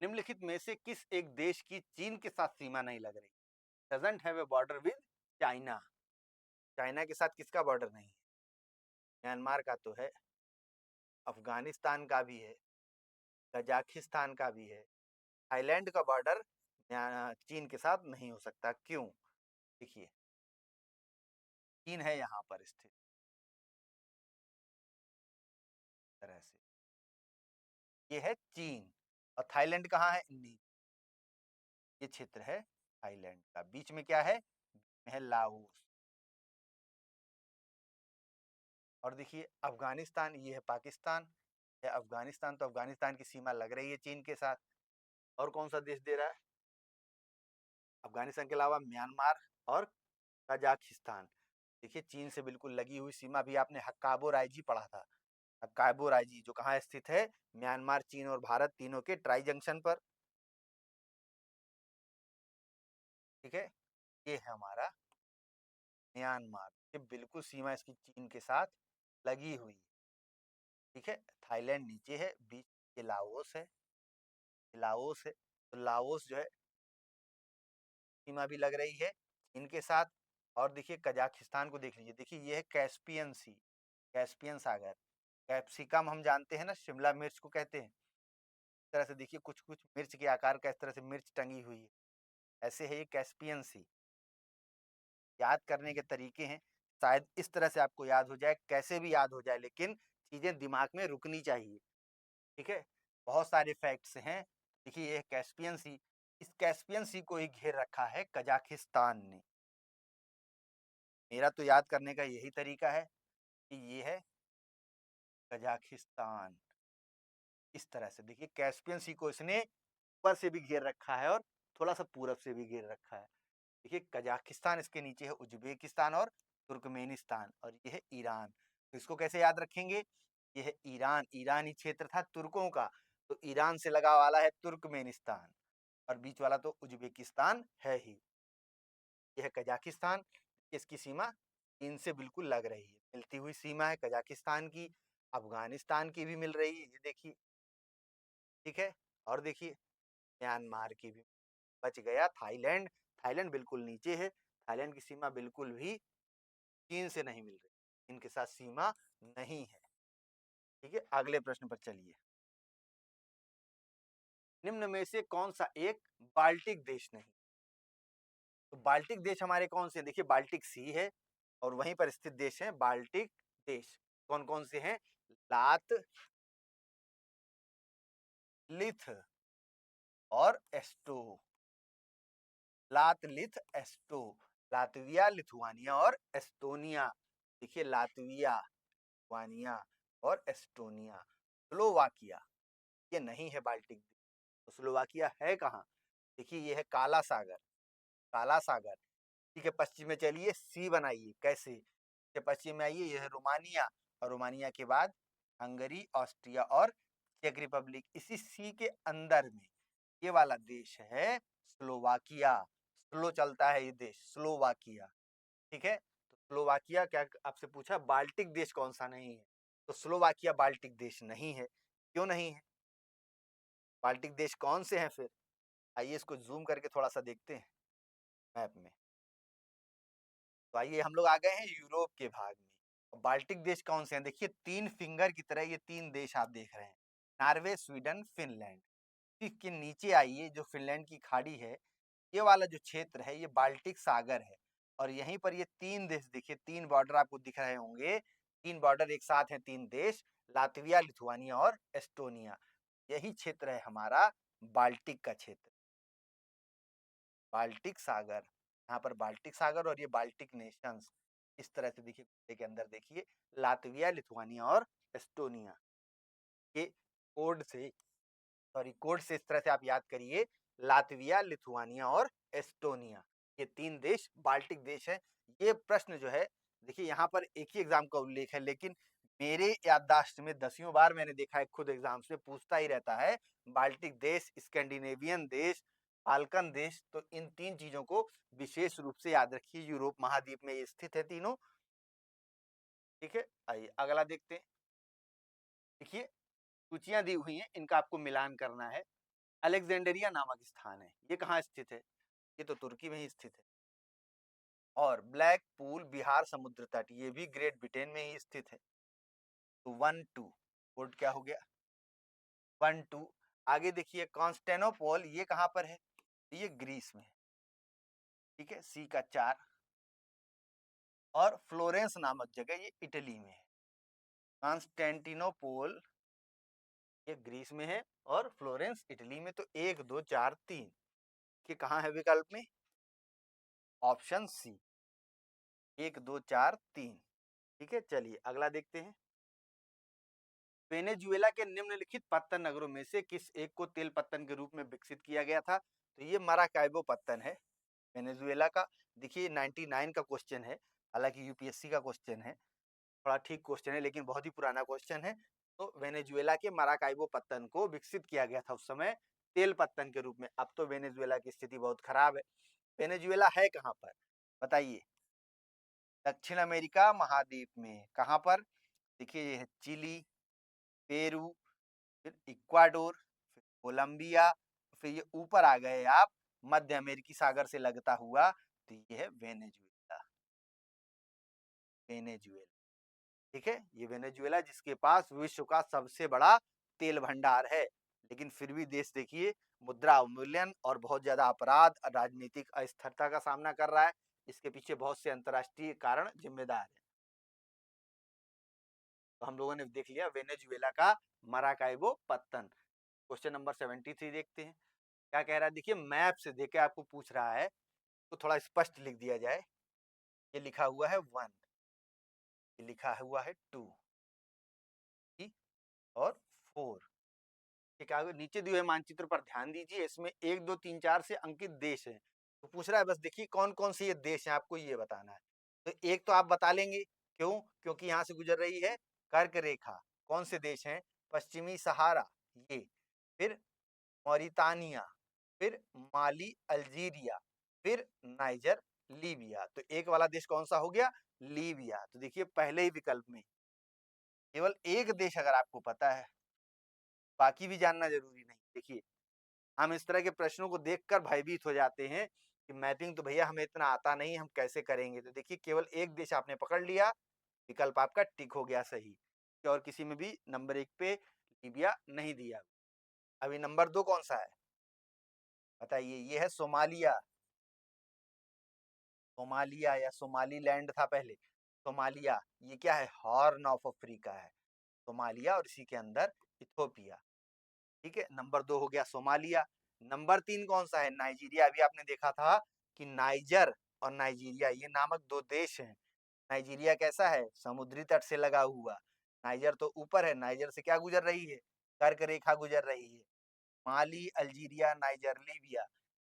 निम्नलिखित में से किस एक देश की चीन के साथ सीमा नहीं लग रही? Doesn't have a border with China. China के साथ किसका बॉर्डर नहीं है? म्यांमार का तो है, अफगानिस्तान का भी है, कजाकिस्तान का भी है। थाईलैंड का बॉर्डर चीन के साथ नहीं हो सकता, क्यों? देखिए चीन है यहाँ पर स्थित, तरह से ये है चीन, और थाईलैंड कहाँ है? ये क्षेत्र है थाईलैंड का। बीच में क्या है लाओस। और देखिए अफगानिस्तान, ये है पाकिस्तान, है अफगानिस्तान। तो अफगानिस्तान की सीमा लग रही है चीन के साथ। और कौन सा देश दे रहा है अफगानिस्तान के अलावा? म्यांमार और कजाकिस्तान। देखिए चीन से बिल्कुल लगी हुई सीमा भी। आपने हक्काबो रायजी पढ़ा था। हक्काबो रायजी जो कहाँ स्थित है? म्यांमार, चीन और भारत तीनों के ट्राई जंक्शन पर। ठीक है, ये है हमारा म्यांमार। ये बिल्कुल सीमा इसकी चीन के साथ लगी हुई। ठीक है, थाईलैंड नीचे है, बीच ये लाओस है। लाओस है तो लाओस जो है सीमा भी लग रही है इनके साथ। और देखिए कजाकिस्तान को देख लीजिए। देखिए ये है कैस्पियन सी, कैस्पियन सागर। कैप्सिकम हम जानते हैं ना, शिमला मिर्च को कहते हैं। इस तरह से देखिए कुछ कुछ मिर्च के आकार का इस तरह से मिर्च टंगी हुई है, ऐसे है ये कैस्पियन सी। याद करने के तरीके हैं, शायद इस तरह से आपको याद हो जाए, कैसे भी याद हो जाए, लेकिन चीजें दिमाग में रुकनी चाहिए। ठीक है, बहुत सारे फैक्ट्स हैं। देखिए ये कैस्पियन सी, इस कैस्पियन सी को ही घेर रखा है कजाकिस्तान ने। मेरा तो याद करने का यही तरीका है कि ये है कजाकिस्तान। इस तरह से देखिए कैस्पियन सी को इसने ऊपर से भी घेर रखा है और थोड़ा सा पूरब से भी घेर रखा है। देखिए कजाकिस्तान, इसके नीचे है उज्बेकिस्तान और तुर्कमेनिस्तान, और ये है ईरान। तो इसको कैसे याद रखेंगे? ये है ईरान, ईरानी क्षेत्र था तुर्कों का, तो ईरान से लगा वाला है तुर्कमेनिस्तान, और बीच वाला तो उज्बेकिस्तान है ही। यह है कजाकिस्तान, इसकी सीमा चीन से बिल्कुल लग रही है, मिलती हुई सीमा है कजाकिस्तान की। अफगानिस्तान की भी मिल रही है, ये देखिए। ठीक है, और देखिए म्यांमार की भी। बच गया थाईलैंड। थाईलैंड बिल्कुल नीचे है, थाईलैंड की सीमा बिल्कुल भी चीन से नहीं मिल रही, इनके साथ सीमा नहीं है। ठीक है, अगले प्रश्न पर चलिए। निम्न में से कौन सा एक बाल्टिक देश नहीं? तो बाल्टिक देश हमारे कौन से? देखिए बाल्टिक सी है और वहीं पर स्थित देश है बाल्टिक देश। कौन कौन से हैं? लात, लिथ और एस्टो। लात, लिथ, एस्टो। लातविया, लिथुआनिया और एस्टोनिया। देखिए लातविया, लिथुआनिया और एस्टोनिया। स्लोवाकिया ये नहीं है बाल्टिक देश। तो स्लोवाकिया है कहाँ? देखिए ये है काला सागर, काला सागर। ठीक है, पश्चिम में चलिए, सी बनाइए। कैसे? के पश्चिम में आइए, यह है रोमानिया, और रोमानिया के बाद हंगरी, ऑस्ट्रिया और चेक रिपब्लिक। इसी सी के अंदर में ये वाला देश है स्लोवाकिया। स्लो चलता है ये देश, स्लोवाकिया। ठीक है, तो स्लोवाकिया, क्या आपसे पूछा बाल्टिक देश कौन सा नहीं है, तो स्लोवाकिया बाल्टिक देश नहीं है। क्यों नहीं है? बाल्टिक देश कौन से हैं फिर? आइए इसको जूम करके थोड़ा सा देखते हैं मैप में। तो आइए हम लोग आ गए हैं यूरोप के भाग में। बाल्टिक देश कौन से हैं? देखिए तीन फिंगर की तरह ये तीन देश आप देख रहे हैं, नॉर्वे, स्वीडन, फिनलैंड। इसके नीचे आइए, जो फिनलैंड की खाड़ी है, ये वाला जो क्षेत्र है ये बाल्टिक सागर है। और यहीं पर ये तीन देश, देखिए तीन बॉर्डर आपको दिख रहे होंगे, तीन बॉर्डर एक साथ हैं, तीन देश, लातविया, लिथुआनिया और एस्टोनिया। यही क्षेत्र है हमारा बाल्टिक का क्षेत्र, बाल्टिक सागर। यहाँ पर बाल्टिक सागर और ये बाल्टिक नेशंस। इस तरह से देखिए के अंदर देखिए लातविया, लिथुआनिया और एस्टोनिया के कोड से, सॉरी कोड से इस तरह से आप याद करिए, लातविया, लिथुआनिया और एस्टोनिया, ये तीन देश बाल्टिक देश है। ये प्रश्न जो है, देखिए यहाँ पर एक ही एग्जाम का उल्लेख है, लेकिन मेरे याददाश्त में दसियों बार मैंने देखा है, खुद एग्जाम में पूछता ही रहता है बाल्टिक देश, स्कैंडिनेवियन देश, बाल्कन देश। तो इन तीन चीजों को विशेष रूप से याद रखिए, यूरोप महाद्वीप में ये स्थित है तीनों। ठीक है, आइए अगला देखते हैं। देखिए सूचियां दी हुई हैं, इनका आपको मिलान करना है। अलेक्जेंडरिया नामक स्थान है, ये कहाँ स्थित है? ये तो तुर्की में ही स्थित है। और ब्लैक पूल, बिहार समुद्र तट, ये भी ग्रेट ब्रिटेन में ही स्थित है। तो 1-2 कोड क्या हो गया? 1-2। आगे देखिए कॉन्स्टेनोपोल, ये कहाँ पर है? ये ग्रीस में है। ठीक है, सी का 4। और फ्लोरेंस नामक जगह, ये इटली में है। कॉन्स्टेंटिनोपोल ये ग्रीस में है और फ्लोरेंस इटली में। तो 1 2 4 3 के कहाँ है विकल्प में? Option C, 1 2 4 3। ठीक है, चलिए अगला देखते हैं। वेनेजुएला के निम्नलिखित पत्तन नगरों में से किस एक को तेल पत्तन के रूप में विकसित किया गया था? तो ये माराकाइबो पत्तन है वेनेजुएला का। देखिए 99 का क्वेश्चन है, हालांकि यूपीएससी का क्वेश्चन है, थोड़ा ठीक क्वेश्चन है लेकिन बहुत ही पुराना क्वेश्चन है। तो वेनेजुएला के माराकाइबो पत्तन को विकसित किया गया था उस समय तेल पत्तन के रूप में। अब तो वेनेजुएला की स्थिति बहुत खराब है। वेनेजुएला है कहाँ पर बताइए? दक्षिण अमेरिका महाद्वीप में। कहाँ पर? देखिए ये है चिली, पेरू, फिर इक्वाडोर, फिर कोलंबिया, फिर ये ऊपर आ गए आप मध्य अमेरिकी सागर से लगता हुआ, तो ये है वेनेजुएला। वेनेजुएला, ठीक है, ये वेनेजुएला जिसके पास विश्व का सबसे बड़ा तेल भंडार है। लेकिन फिर भी देश देखिए मुद्रा अवमूल्यन और बहुत ज्यादा अपराध, राजनीतिक अस्थिरता का सामना कर रहा है। इसके पीछे बहुत से अंतर्राष्ट्रीय कारण जिम्मेदार है। तो हम लोगों ने देख लिया वेनेजुएला का मराकाइबो पत्तन। क्वेश्चन नंबर 73 देखते हैं क्या कह रहा है। देखिए मैप से देख के आपको पूछ रहा है तो थोड़ा स्पष्ट लिख दिया जाए। ये लिखा हुआ है 1, ये लिखा हुआ है 2 और 4। ठीक है, नीचे दिए हुए मानचित्र पर ध्यान दीजिए। इसमें 1 2 3 4 से अंकित देश हैं। तो पूछ रहा है बस देखिए कौन कौन से ये देश हैं, आपको ये बताना है। तो एक तो आप बता लेंगे, क्यों? क्योंकि यहाँ से गुजर रही है कर्क रेखा। कौन से देश हैं? पश्चिमी सहारा, ये, फिर मौरितानिया, फिर माली, अल्जीरिया, फिर नाइजर, लीबिया। तो एक वाला देश कौन सा हो गया? लीबिया। तो देखिए पहले ही विकल्प में केवल एक देश अगर आपको पता है, बाकी भी जानना जरूरी नहीं। देखिए हम इस तरह के प्रश्नों को देखकर भयभीत हो जाते हैं कि मैपिंग तो भैया हमें इतना आता नहीं, हम कैसे करेंगे। तो देखिए केवल एक देश आपने पकड़ लिया, विकल्प आपका टिक हो गया सही। और किसी में भी नंबर 1 पे लीबिया नहीं दिया। अभी नंबर 2 कौन सा है बताइए? ये है सोमालिया। सोमालिया या सोमालीलैंड था पहले। सोमालिया ये क्या है? हॉर्न ऑफ अफ्रीका है सोमालिया, और इसी के अंदर इथोपिया। ठीक है, नंबर 2 हो गया सोमालिया। नंबर 3 कौन सा है? नाइजीरिया। अभी आपने देखा था कि नाइजर और नाइजीरिया ये नामक दो देश हैं। नाइजीरिया कैसा है? समुद्री तट से लगा हुआ। नाइजर तो ऊपर है, नाइजर से क्या गुजर रही है? कर्क रेखा गुजर रही है। माली, अल्जीरिया, नाइजर, लीबिया,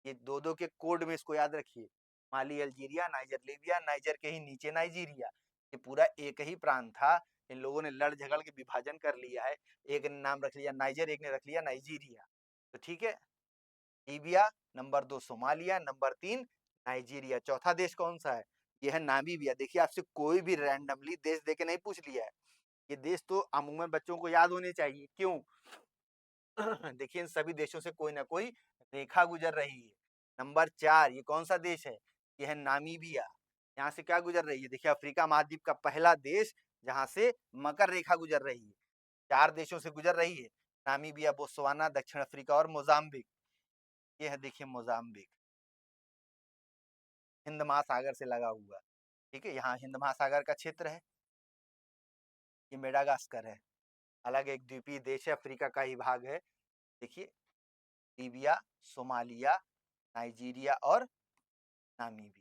ये दो दो के कोड में इसको याद रखिए। माली, अल्जीरिया, नाइजर, लीबिया, नाइजर के ही नीचे नाइजीरिया। ये पूरा एक ही प्रांत था। इन लोगों ने लड़ झगड़ के विभाजन कर लिया है। एक ने नाम रख लिया नाइजर, एक ने रख लिया नाइजीरिया। तो ठीक है, Libya, number 2 Somalia, number 3 Nigeria. चौथा देश कौन सा है? ये है नामीबिया। देखिए आपसे कोई भी रैंडमली देश देके नहीं पूछ लिया है। ये देश तो अमूमन बच्चों को याद होने चाहिए। क्यों? देखिए इन सभी देशों से कोई ना कोई रेखा गुजर रही है। नंबर 4 ये कौन सा देश है? ये है नामीबिया। यहाँ से क्या गुजर रही है? देखिए अफ्रीका महाद्वीप का पहला देश जहां से मकर रेखा गुजर रही है। 4 देशों से गुजर रही है, नामीबिया, बोत्सवाना, दक्षिण अफ्रीका और मोजाम्बिक। ये है देखिए मोजाम्बिक, हिंद महासागर से लगा हुआ। ठीक है, यहाँ हिंद महासागर का क्षेत्र है। ये मेडागास्कर है, अलग एक द्वीपीय देश है, अफ्रीका का ही भाग है। देखिए लीबिया, सोमालिया, नाइजीरिया और नामीबिया।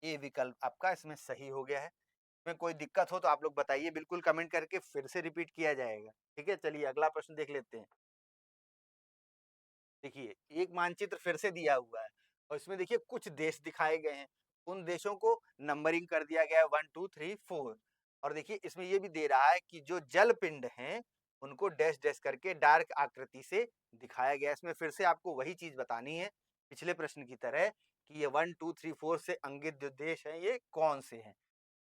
ये विकल्प आपका इसमें सही हो गया है। इसमें कोई दिक्कत हो तो आप लोग बताइए, बिल्कुल कमेंट करके फिर से रिपीट किया जाएगा। ठीक है, चलिए अगला प्रश्न देख लेते हैं। देखिए एक मानचित्र फिर से दिया हुआ है और इसमें देखिए कुछ देश दिखाए गए हैं। उन देशों को नंबरिंग कर दिया गया है 1 2 3 4। और देखिए इसमें ये भी दे रहा है कि जो जल पिंड हैं उनको डैश डैश करके डार्क आकृति से दिखाया गया है। इसमें फिर से आपको वही चीज बतानी है पिछले प्रश्न की तरह कि ये 1 2 3 4 से अंकित जो देश हैं ये कौन से हैं।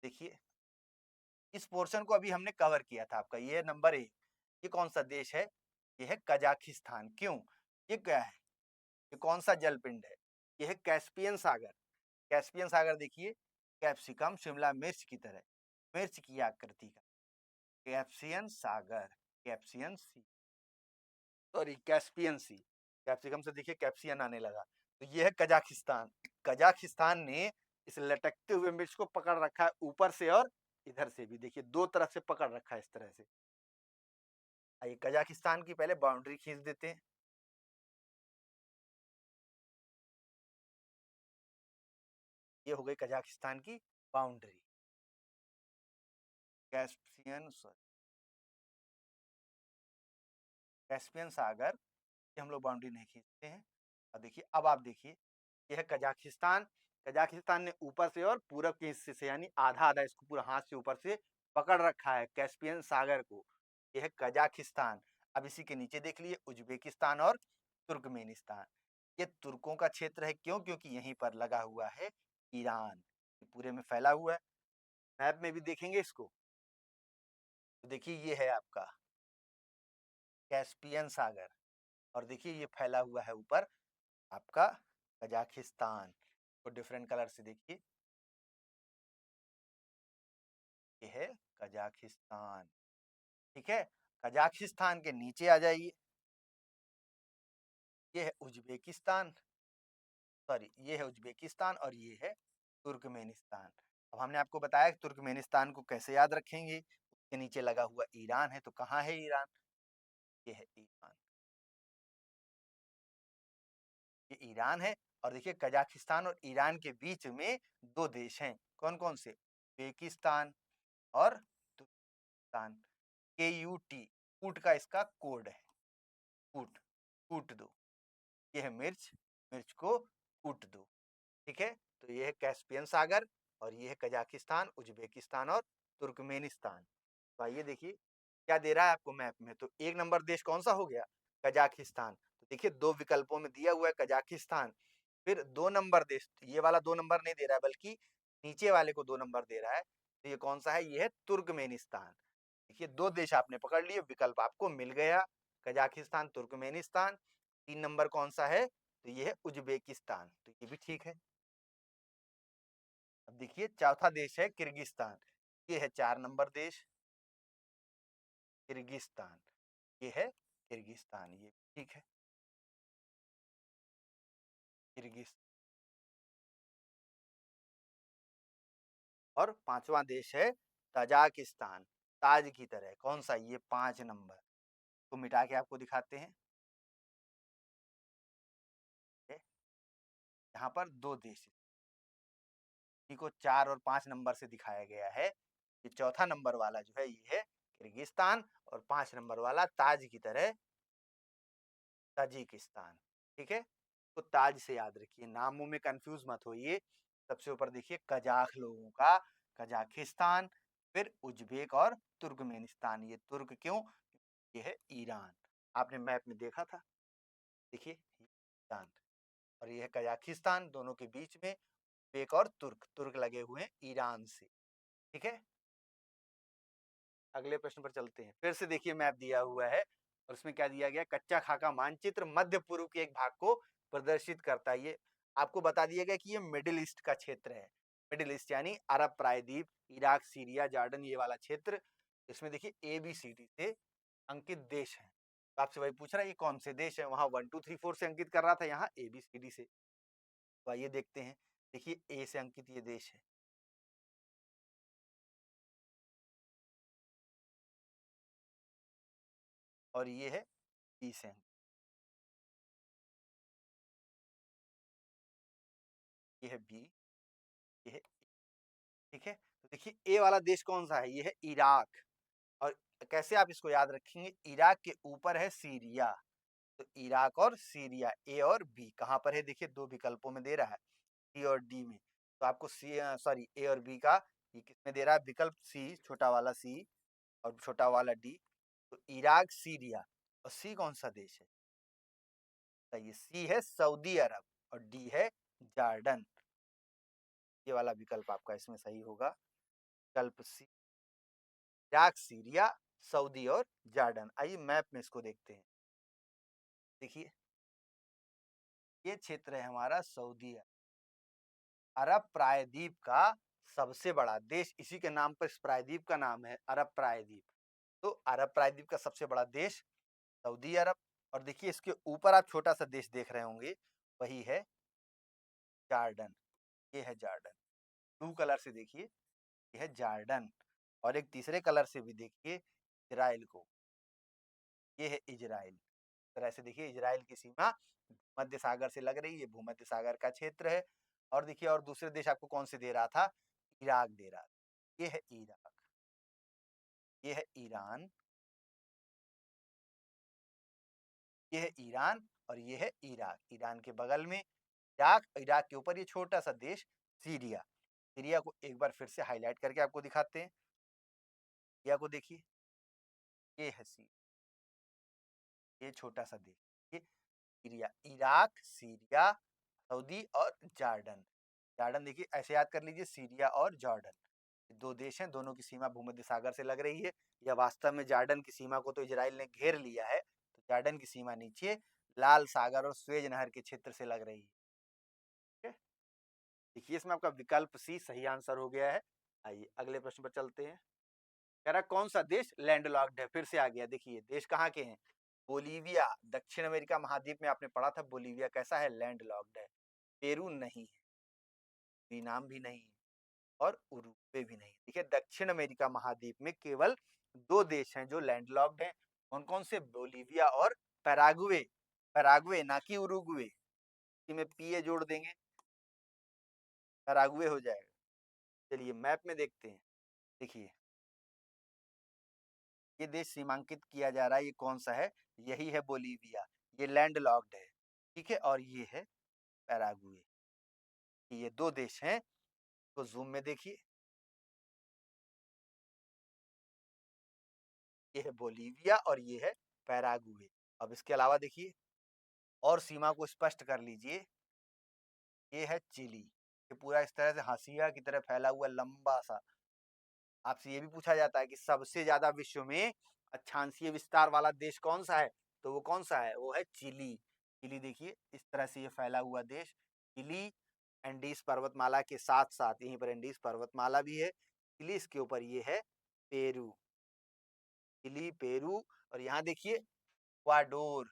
देखिए इस पोर्शन को अभी हमने कवर किया था आपका। ये नंबर 1, ये कौन सा देश है? ये है कजाकिस्तान। क्यों? ये क्या है? ये कौन सा जल पिंड है? ये है कैस्पियन सागर। कैस्पियन सागर देखिए कैप्सिकम शिमला मिर्च की तरह, मिर्च की आकृति का। कैप्सियन सागर, कैप्सियन सी, सॉरी कैस्पियन सी। कैप्सिकम से देखिए कैप्सियन आने लगा। तो ये है कजाकिस्तान। कजाकिस्तान ने इस लटकते हुए मिर्च को पकड़ रखा है ऊपर से और इधर से भी। देखिए दो तरफ से पकड़ रखा है इस तरह से। आइए कजाकिस्तान की पहले बाउंड्री खींच देते हैं। ये हो गई कजाकिस्तान की बाउंड्री। कैस्पियन कैस्पियन सागर की हम लोग बाउंड्री नहीं खींचते हैं। और देखिए अब आप देखिए, यह है कजाकिस्तान। कजाकिस्तान ने ऊपर से और पूरब के हिस्से से यानी आधा आधा इसको पूरा हाथ से ऊपर से पकड़ रखा है कैस्पियन सागर को। यह है कजाकिस्तान। अब इसी के नीचे देख लिए उज्बेकिस्तान और तुर्कमेनिस्तान। ये तुर्कों का क्षेत्र है, क्यों? क्योंकि यहीं पर लगा हुआ है ईरान, पूरे में फैला हुआ है। मैप में भी देखेंगे इसको तो देखिए ये है आपका कैस्पियन सागर, और देखिए ये फैला हुआ है ऊपर आपका कजाकिस्तान। तो डिफरेंट कलर से देखिए, ये है कजाकिस्तान। ठीक है, कजाकिस्तान के नीचे आ जाइए, ये है उज्बेकिस्तान, सॉरी ये है उज्बेकिस्तान और ये है तुर्कमेनिस्तान। अब हमने आपको बताया कि तुर्कमेनिस्तान को कैसे याद रखेंगे, उसके नीचे लगा हुआ ईरान है, तो कहाँ है ईरान? ये है ईरान, ये ईरान है। और देखिए कजाकिस्तान और ईरान के बीच में दो देश हैं, कौन कौन से? उज्बेकिस्तान और तुर्कमेनिस्तान। KUT, कूट का इसका कोड है, कूट, कूट दो। ये है मिर्च, मिर्च को कूट दो। ठीक है, तो ये है कैस्पियन सागर और ये है कजाकिस्तान, उज्बेकिस्तान और तुर्कमेनिस्तान। तो आइए देखिए क्या दे रहा है आपको मैप में। तो एक नंबर देश कौन सा हो गया? कजाकिस्तान। तो देखिए दो विकल्पों में दिया हुआ है कजाकिस्तान। फिर दो नंबर देश, ये वाला दो नंबर नहीं दे रहा है बल्कि नीचे वाले को दो नंबर दे रहा है। तो ये कौन सा है? ये है तुर्कमेनिस्तान। देखिए दो देश आपने पकड़ लिए, विकल्प आपको मिल गया, कजाकिस्तान, तुर्कमेनिस्तान। तीन नंबर कौन सा है? तो ये है उज्बेकिस्तान, तो ये भी ठीक है। अब देखिए चौथा देश है किर्गिस्तान, ये है चार नंबर देश, किर्गिस्तान। ये है किर्गिस्तान, ये ठीक है, किर्गिस्तान। और पांचवा देश है तजाकिस्तान, ताज की तरह, कौन सा? ये पांच नंबर। तो मिटा के आपको दिखाते हैं, यहाँ पर दो देश, को चार और पांच नंबर से दिखाया गया है। ये चौथा नंबर वाला जो है ये है किर्गिस्तान, और पांच नंबर वाला ताज की तरह ताजिकिस्तान। ठीक है, तो ताज से याद रखिए, नामों में कंफ्यूज मत होइए। सबसे ऊपर देखिए कजाक लोगों का कजाकिस्तान, फिर उज्बेक और तुर्कमेनिस्तान। ये तुर्क क्यों? ये है ईरान, आपने मैप में देखा था, देखिए ईरान। और ये है कजाकिस्तान, दोनों के बीच में उज्बेक और तुर्क, तुर्क लगे हुए हैं ईरान से। ठीक है, अगले प्रश्न पर चलते हैं। फिर से देखिए मैप दिया हुआ है और उसमें क्या दिया गया? कच्चा खाका मानचित्र मध्य पूर्व के एक भाग को प्रदर्शित करता है। ये आपको बता दिया गया कि ये मिडिल ईस्ट का क्षेत्र है, मिडिल ईस्ट यानी अरब प्रायद्वीप, इराक, सीरिया, जॉर्डन, ये वाला क्षेत्र। इसमें देखिए ABCD से अंकित देश है। तो आपसे वही पूछ रहा है ये कौन से देश है, वहां 1 2 3 4 से अंकित कर रहा था, यहाँ ABCD से। तो आइए देखते हैं, देखिए A से अंकित ये देश है, और ये है B से अंकित, ये है B, ये है। ठीक है, तो देखिए ए वाला देश कौन सा है? ये है इराक। और कैसे आप इसको याद रखेंगे? इराक के ऊपर है सीरिया, तो इराक और सीरिया, ए और बी कहां पर है? देखिए दो विकल्पों में दे रहा है, सी और डी में। तो आपको सी, सॉरी ए और बी का ये किसमें दे रहा है? विकल्प सी, छोटा वाला सी और छोटा वाला डी। तो इराक, सीरिया, और सी कौन सा देश है? तो ये सी है सऊदी अरब और डी है जॉर्डन। ये वाला विकल्प आपका इसमें सही होगा, विकल्प सी, इराक, सीरिया, सऊदी और जॉर्डन। आइए मैप में इसको देखते हैं, देखिए ये क्षेत्र है हमारा सऊदी अरब प्रायद्वीप का सबसे बड़ा देश, इसी के नाम पर इस प्रायद्वीप का नाम है अरब प्रायद्वीप। तो अरब प्रायद्वीप का सबसे बड़ा देश सऊदी अरब। और देखिए इसके ऊपर आप छोटा सा देश देख रहे होंगे, वही है जॉर्डन, ये है जॉर्डन। ब्लू कलर से देखिए, ये है जॉर्डन। और एक तीसरे कलर से भी देखिए इजराइल को, ये है इजराइल। तरह से देखिए इजराइल की सीमा मध्य सागर से लग रही है, भूमध्य सागर का क्षेत्र है। और देखिए, और दूसरे देश आपको कौन से दे रहा था? इराक दे रहा था। ये है इराक, ये है ईरान, ये है ईरान, और ये है इराक। ईरान के बगल में इराक, इराक के ऊपर ये छोटा सा देश सीरिया। सीरिया को एक बार फिर से हाईलाइट करके आपको दिखाते हैं। सीरिया को देखिए, ये है सीरिया, ये छोटा सा देश, ये सीरिया, इराक, सीरिया, सऊदी और जॉर्डन। जॉर्डन देखिए ऐसे याद कर लीजिए, सीरिया और जॉर्डन दो देश हैं, दोनों की सीमा भूमध्य सागर से लग रही है। या वास्तव में जॉर्डन की सीमा को तो इजराइल ने घेर लिया है, तो जॉर्डन की सीमा नीचे लाल सागर और स्वेज नहर के क्षेत्र से लग रही है। ठीक है, देखिए इसमें आपका विकल्प सी सही आंसर हो गया है। आइए अगले प्रश्न पर चलते हैं। कह रहा कौन सा देश लैंडलॉक्ड है? फिर से आ गया। देखिए देश कहाँ के हैं? बोलीविया, दक्षिण अमेरिका महाद्वीप में आपने पढ़ा था, बोलीविया कैसा है? लैंडलॉक्ड है। पेरू नहीं है, सूरीनाम भी नहीं है, और उरुग्वे भी नहीं। देखिए दक्षिण अमेरिका महाद्वीप में केवल दो देश हैं जो लैंडलॉक्ड हैं। कौन कौन से? बोलीविया और पैराग्वे। पैराग्वे ना कि उरुग्वे, इसी में पीए जोड़ देंगे, पैराग्वे हो जाएगा। चलिए मैप में देखते हैं। देखिए ये देश सीमांकित किया जा रहा है, ये कौन सा है? यही है बोलीविया, ये लैंड लॉक्ड है। ठीक है, और ये है पैराग्वे। ये दो देश हैं, तो जूम में देखिए, ये है बोलीविया और ये है पैराग्वे। अब इसके अलावा देखिए, और सीमा को स्पष्ट कर लीजिए, ये है चिली। ये पूरा इस तरह से हाशिया की तरह फैला हुआ लंबा सा। आपसे ये भी पूछा जाता है कि सबसे ज्यादा विश्व में अक्षांशीय विस्तार वाला देश कौन सा है? तो वो कौन सा है? वो है चिली। चिली देखिए इस तरह से ये फैला हुआ देश चिली, एंडीज पर्वतमाला के साथ साथ यहीं पर एंडीज पर्वतमाला भी है। चिली, इसके ऊपर ये है पेरू। चिली, पेरू, और यहाँ देखिए इक्वाडोर,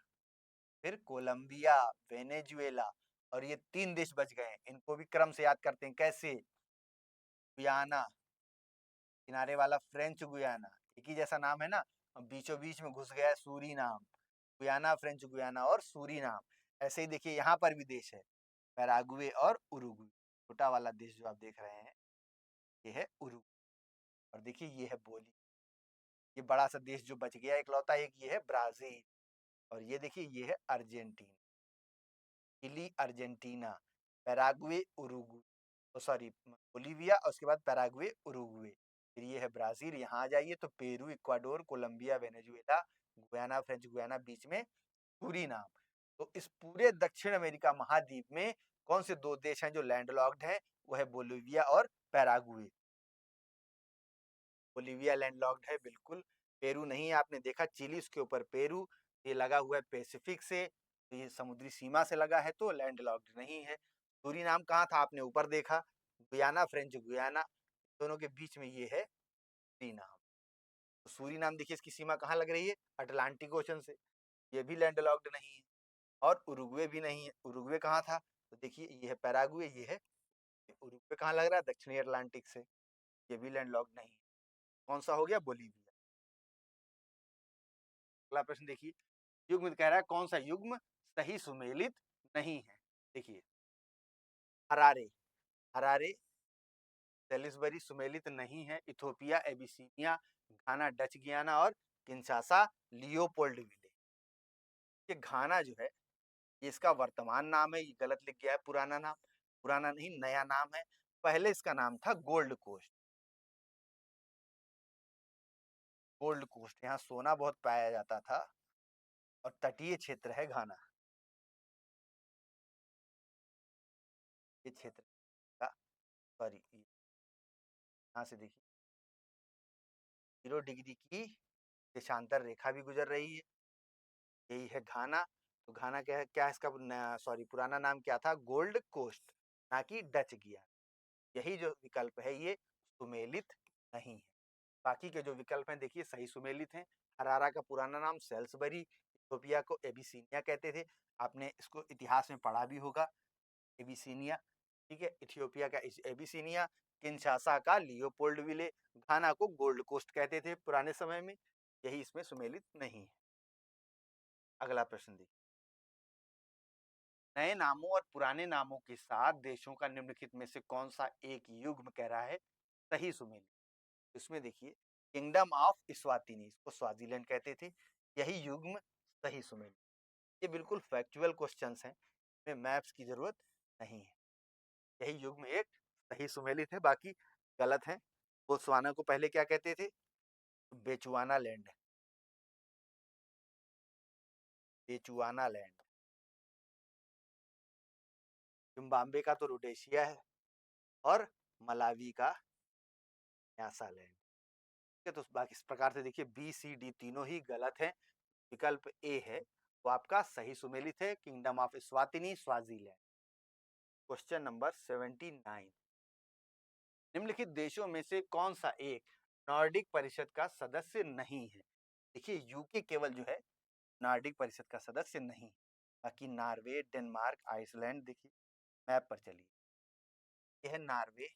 फिर कोलंबिया, वेनेजुएला, और ये तीन देश बच गए हैं। इनको भी क्रम से याद करते हैं। कैसे? गुयाना, किनारे वाला फ्रेंच गुयाना, एक ही जैसा नाम है ना, बीचों बीच में घुस गया है सूरीनाम। गुयाना, फ्रेंच गुयाना और सूरीनाम। ऐसे ही देखिए यहाँ पर भी देश है, पैराग्वे और उरुग्वे। छोटा वाला देश जो आप देख रहे हैं ये है उरुग्वे, और देखिए ये है बोली। ये बड़ा सा देश जो बच गया इकलौता एक, ये है ब्राजील, और ये देखिए ये है Argentina. Chile, Argentina, Paraguay, Uruguay, sorry Bolivia, और उसके बाद पैराग्वे, उरुग्वे। फिर ये है ब्राजील। यहाँ आ जाइए तो Peru, Ecuador, Colombia, Venezuela, Guyana, French Guiana, बीच में सूरीनाम। तो इस पूरे दक्षिण अमेरिका महाद्वीप में कौन से दो देश हैं जो लैंडलॉक्ड हैं? वो है बोलीविया और पैराग्वे। बोलीविया लैंडलॉक्ड है बिल्कुल। पेरू नहीं है, आपने देखा चिली उसके ऊपर पेरू, ये लगा हुआ है पैसिफिक से, तो ये समुद्री सीमा से लगा है, तो लैंडलॉक्ड नहीं है। सूरीनाम कहाँ था? आपने ऊपर देखा, गुयाना, फ्रेंच गुयाना, दोनों के बीच में ये है सूरीनाम। तो सूरीनाम देखिए इसकी सीमा कहाँ लग रही है? अटलांटिक ओशन से, ये भी लैंडलॉक्ड नहीं है। और उरुग्वे भी नहीं है। उरुग्वे कहाँ था? तो देखिए ये है पैराग्वे, ये है उरुग्वे। कहाँ लग रहा है? दक्षिणी अटलांटिक से, ये भी लैंडलॉक्ड नहीं है। कौन सा हो गया? बोलीविया। अगला प्रश्न देखिए, युग्म कह रहा है कौन सा युग्म सही सुमेलित नहीं है? देखिए हरारे, हरारे, सेलिसबरी सुमेलित नहीं है। इथोपिया, एबिसीनिया, घाना, डच गियाना, और किंशासा, लियोपोल्ड विले। ये घाना जो है ये इसका वर्तमान नाम है, ये गलत लिख गया है, पुराना नाम। पुराना नहीं, नया नाम है। पहले इसका नाम था गोल्ड कोस्ट। गोल्ड कोस्ट, यहाँ सोना बहुत पाया जाता था, और तटीय क्षेत्र है घाना, ये क्षेत्र का। सॉरी, यहाँ से देखिए 0 डिग्री की देशांतर रेखा भी गुजर रही है, यही है घाना। तो घाना क्या है? क्या इसका सॉरी पुराना नाम क्या था? गोल्ड कोस्ट, ना कि डच गियाना। यही जो विकल्प है ये सुमेलित नहीं है। बाकी के जो विकल्प हैं देखिए सही सुमेलित हैं। हरारा का पुराना नाम सेल्सबरी, इथोपिया को एबिसीनिया कहते थे, आपने इसको इतिहास में पढ़ा भी होगा, एबिसीनिया। ठीक है, इथियोपिया का एबिसीनिया, किंशासा का लियोपोल्ड विले, घाना को गोल्ड कोस्ट कहते थे पुराने समय में। यही इसमें सुमेलित नहीं है। अगला प्रश्न देखिए, नए नामों और पुराने नामों के साथ देशों का निम्नलिखित में से कौन सा एक युग्म कह रहा है सही सुमेलित। इसमें देखिए किंगडम ऑफ इस्वातिनी, इसको स्वाजीलैंड कहते थे, यही युग्म सही सुमेलित। ये बिल्कुल फैक्चुअल क्वेश्चंस हैं, इसमें मैप्स की जरूरत नहीं है। यही युग्म एक सही सुमेलित है, बाकी गलत है। बोत्सवाना को पहले क्या कहते थे? बेचुआना लैंड, बेचुआना लैंड। जिम्बाब्वे का तो रोडेशिया है और मलावी का न्यासालैंड। ठीक है, तो बाकी इस प्रकार से देखिए बी सी डी तीनों ही गलत है। विकल्प ए है वो आपका सही सुमेलित है, kingdom of Eswatini Swaziland. Question number 79, निम्नलिखित देशों में से कौन सा एक नॉर्डिक परिषद का सदस्य नहीं है? देखिए यूके केवल जो है नॉर्डिक परिषद का सदस्य नहीं, बाकी नॉर्वे, डेनमार्क, आइसलैंड। देखिए मैप पर चलिए, यह है नॉर्वे,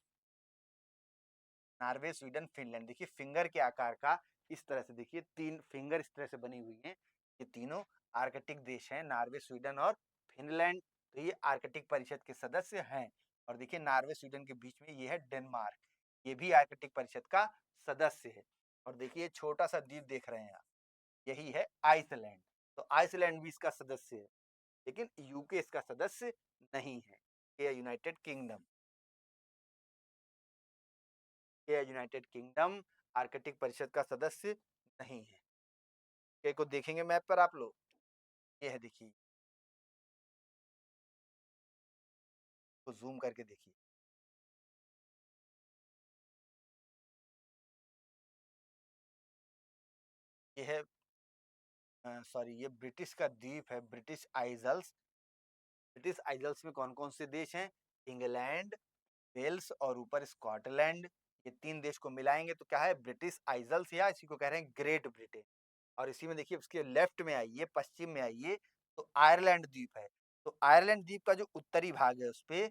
नॉर्वे, स्वीडन, फिनलैंड। देखिए फिंगर के आकार का इस तरह से, देखिए तीन फिंगर इस तरह से बनी हुई हैं। ये तीनों आर्कटिक देश हैं, नॉर्वे, स्वीडन और फिनलैंड। तो ये आर्कटिक परिषद के सदस्य हैं। और देखिए नॉर्वे स्वीडन के बीच में ये है डेनमार्क, ये भी आर्कटिक परिषद का सदस्य है। और देखिए छोटा सा द्वीप देख रहे हैं आप, यही है आइसलैंड। तो आइसलैंड भी इसका सदस्य है, लेकिन यूके इसका सदस्य नहीं है। ये यूनाइटेड किंगडम, ये यूनाइटेड किंगडम आर्कटिक परिषद का सदस्य नहीं है। ये को देखेंगे मैप पर आप लोग, ये है देखिए, तो जूम करके देखिए, ये है सॉरी, ये ब्रिटिश का द्वीप है, ब्रिटिश आइजल्स। ब्रिटिश आइजल्स में कौन कौन से देश हैं? इंग्लैंड, वेल्स और ऊपर स्कॉटलैंड। ये तीन देश को मिलाएंगे तो क्या है? ब्रिटिश आइजल्स, या इसी को कह रहे हैं ग्रेट ब्रिटेन। और इसी में देखिए उसके लेफ्ट में आइए, पश्चिम में आइए, तो आयरलैंड द्वीप है। तो आयरलैंड द्वीप का जो उत्तरी भाग है उस पे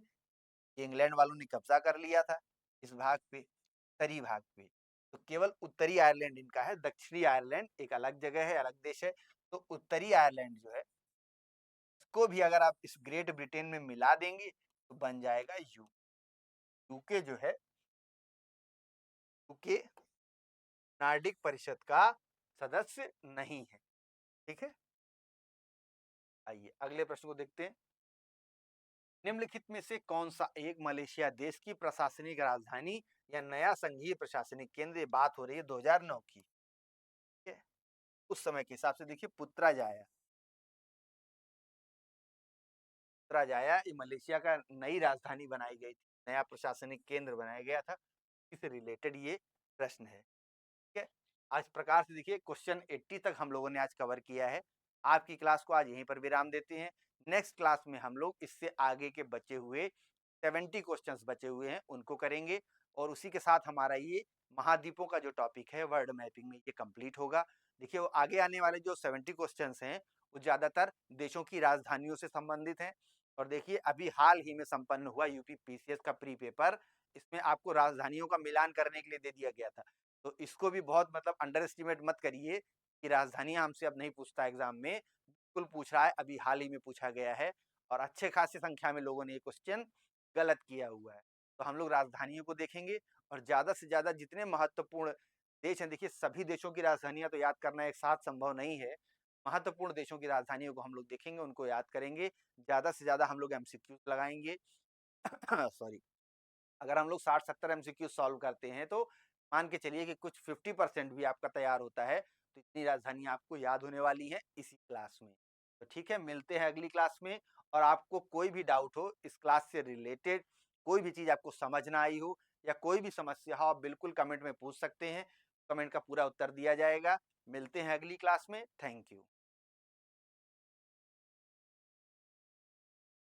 इंग्लैंड वालों ने कब्जा कर लिया था, इस भाग पे, उत्तरी भाग पे। तो केवल उत्तरी आयरलैंड इनका है, दक्षिणी आयरलैंड एक अलग जगह है, अलग देश है। तो उत्तरी आयरलैंड जो है, इसको भी अगर आप इस ग्रेट ब्रिटेन में मिला देंगे तो बन जाएगा यू। यूके जो है, यूके नार्डिक परिषद का सदस्य नहीं है। ठीक है, आइए अगले प्रश्न को देखते हैं। निम्नलिखित में से कौन सा एक मलेशिया देश की प्रशासनिक राजधानी या नया संघीय प्रशासनिक केंद्र? बात हो रही है 2009 की। ठीक है, उस समय के हिसाब से देखिए पुत्राजाया, पुत्राजाया ये मलेशिया का नई राजधानी बनाई गई थी, नया प्रशासनिक केंद्र बनाया गया था। इससे रिलेटेड ये प्रश्न है। ठीक है, आज प्रकार से देखिए क्वेश्चन 80 तक हम लोगों ने आज कवर किया है। आपकी क्लास को आज यहीं पर विराम देते हैं। नेक्स्ट क्लास में हम लोग इससे आगे के बचे हुए 70 क्वेश्चंस बचे हुए हैं उनको करेंगे, और उसी के साथ हमारा ये महाद्वीपों का जो टॉपिक है वर्ल्ड मैपिंग में ये कंप्लीट होगा। देखिए वो आगे आने वाले जो 70 क्वेश्चंस हैं वो ज्यादातर देशों की राजधानियों से संबंधित हैं। और देखिए अभी हाल ही में संपन्न हुआ यूपी पीसीएस का प्री पेपर, इसमें आपको राजधानियों का मिलान करने के लिए दे दिया गया था। तो इसको भी बहुत मतलब अंडर एस्टिमेट मत करिए कि राजधानियां हमसे अब नहीं पूछता एग्जाम में, बिल्कुल पूछ रहा है, अभी हाल ही में पूछा गया है। और अच्छे खासी संख्या में लोगों ने ये क्वेश्चन गलत किया हुआ है। तो हम लोग राजधानियों को देखेंगे, और ज्यादा से ज्यादा जितने महत्वपूर्ण देश हैं, देखिए सभी देशों की राजधानियां तो याद करना एक साथ संभव नहीं है। महत्वपूर्ण देशों की राजधानियों को हम लोग देखेंगे, उनको याद करेंगे, ज्यादा से ज्यादा हम लोग एमसीक्यू लगाएंगे। सॉरी, अगर हम लोग 60-70 एमसीक्यू सॉल्व करते हैं तो मान के चलिए कि कुछ 50% भी आपका तैयार होता है। तो इतनी राजधानी आपको याद होने वाली है इसी क्लास में। तो ठीक है, मिलते हैं अगली क्लास में। और आपको कोई भी डाउट हो इस क्लास से रिलेटेड, कोई भी चीज आपको समझ ना आई हो या कोई भी समस्या हो, आप बिल्कुल कमेंट में पूछ सकते हैं, कमेंट का पूरा उत्तर दिया जाएगा। मिलते हैं अगली क्लास में। Thank you.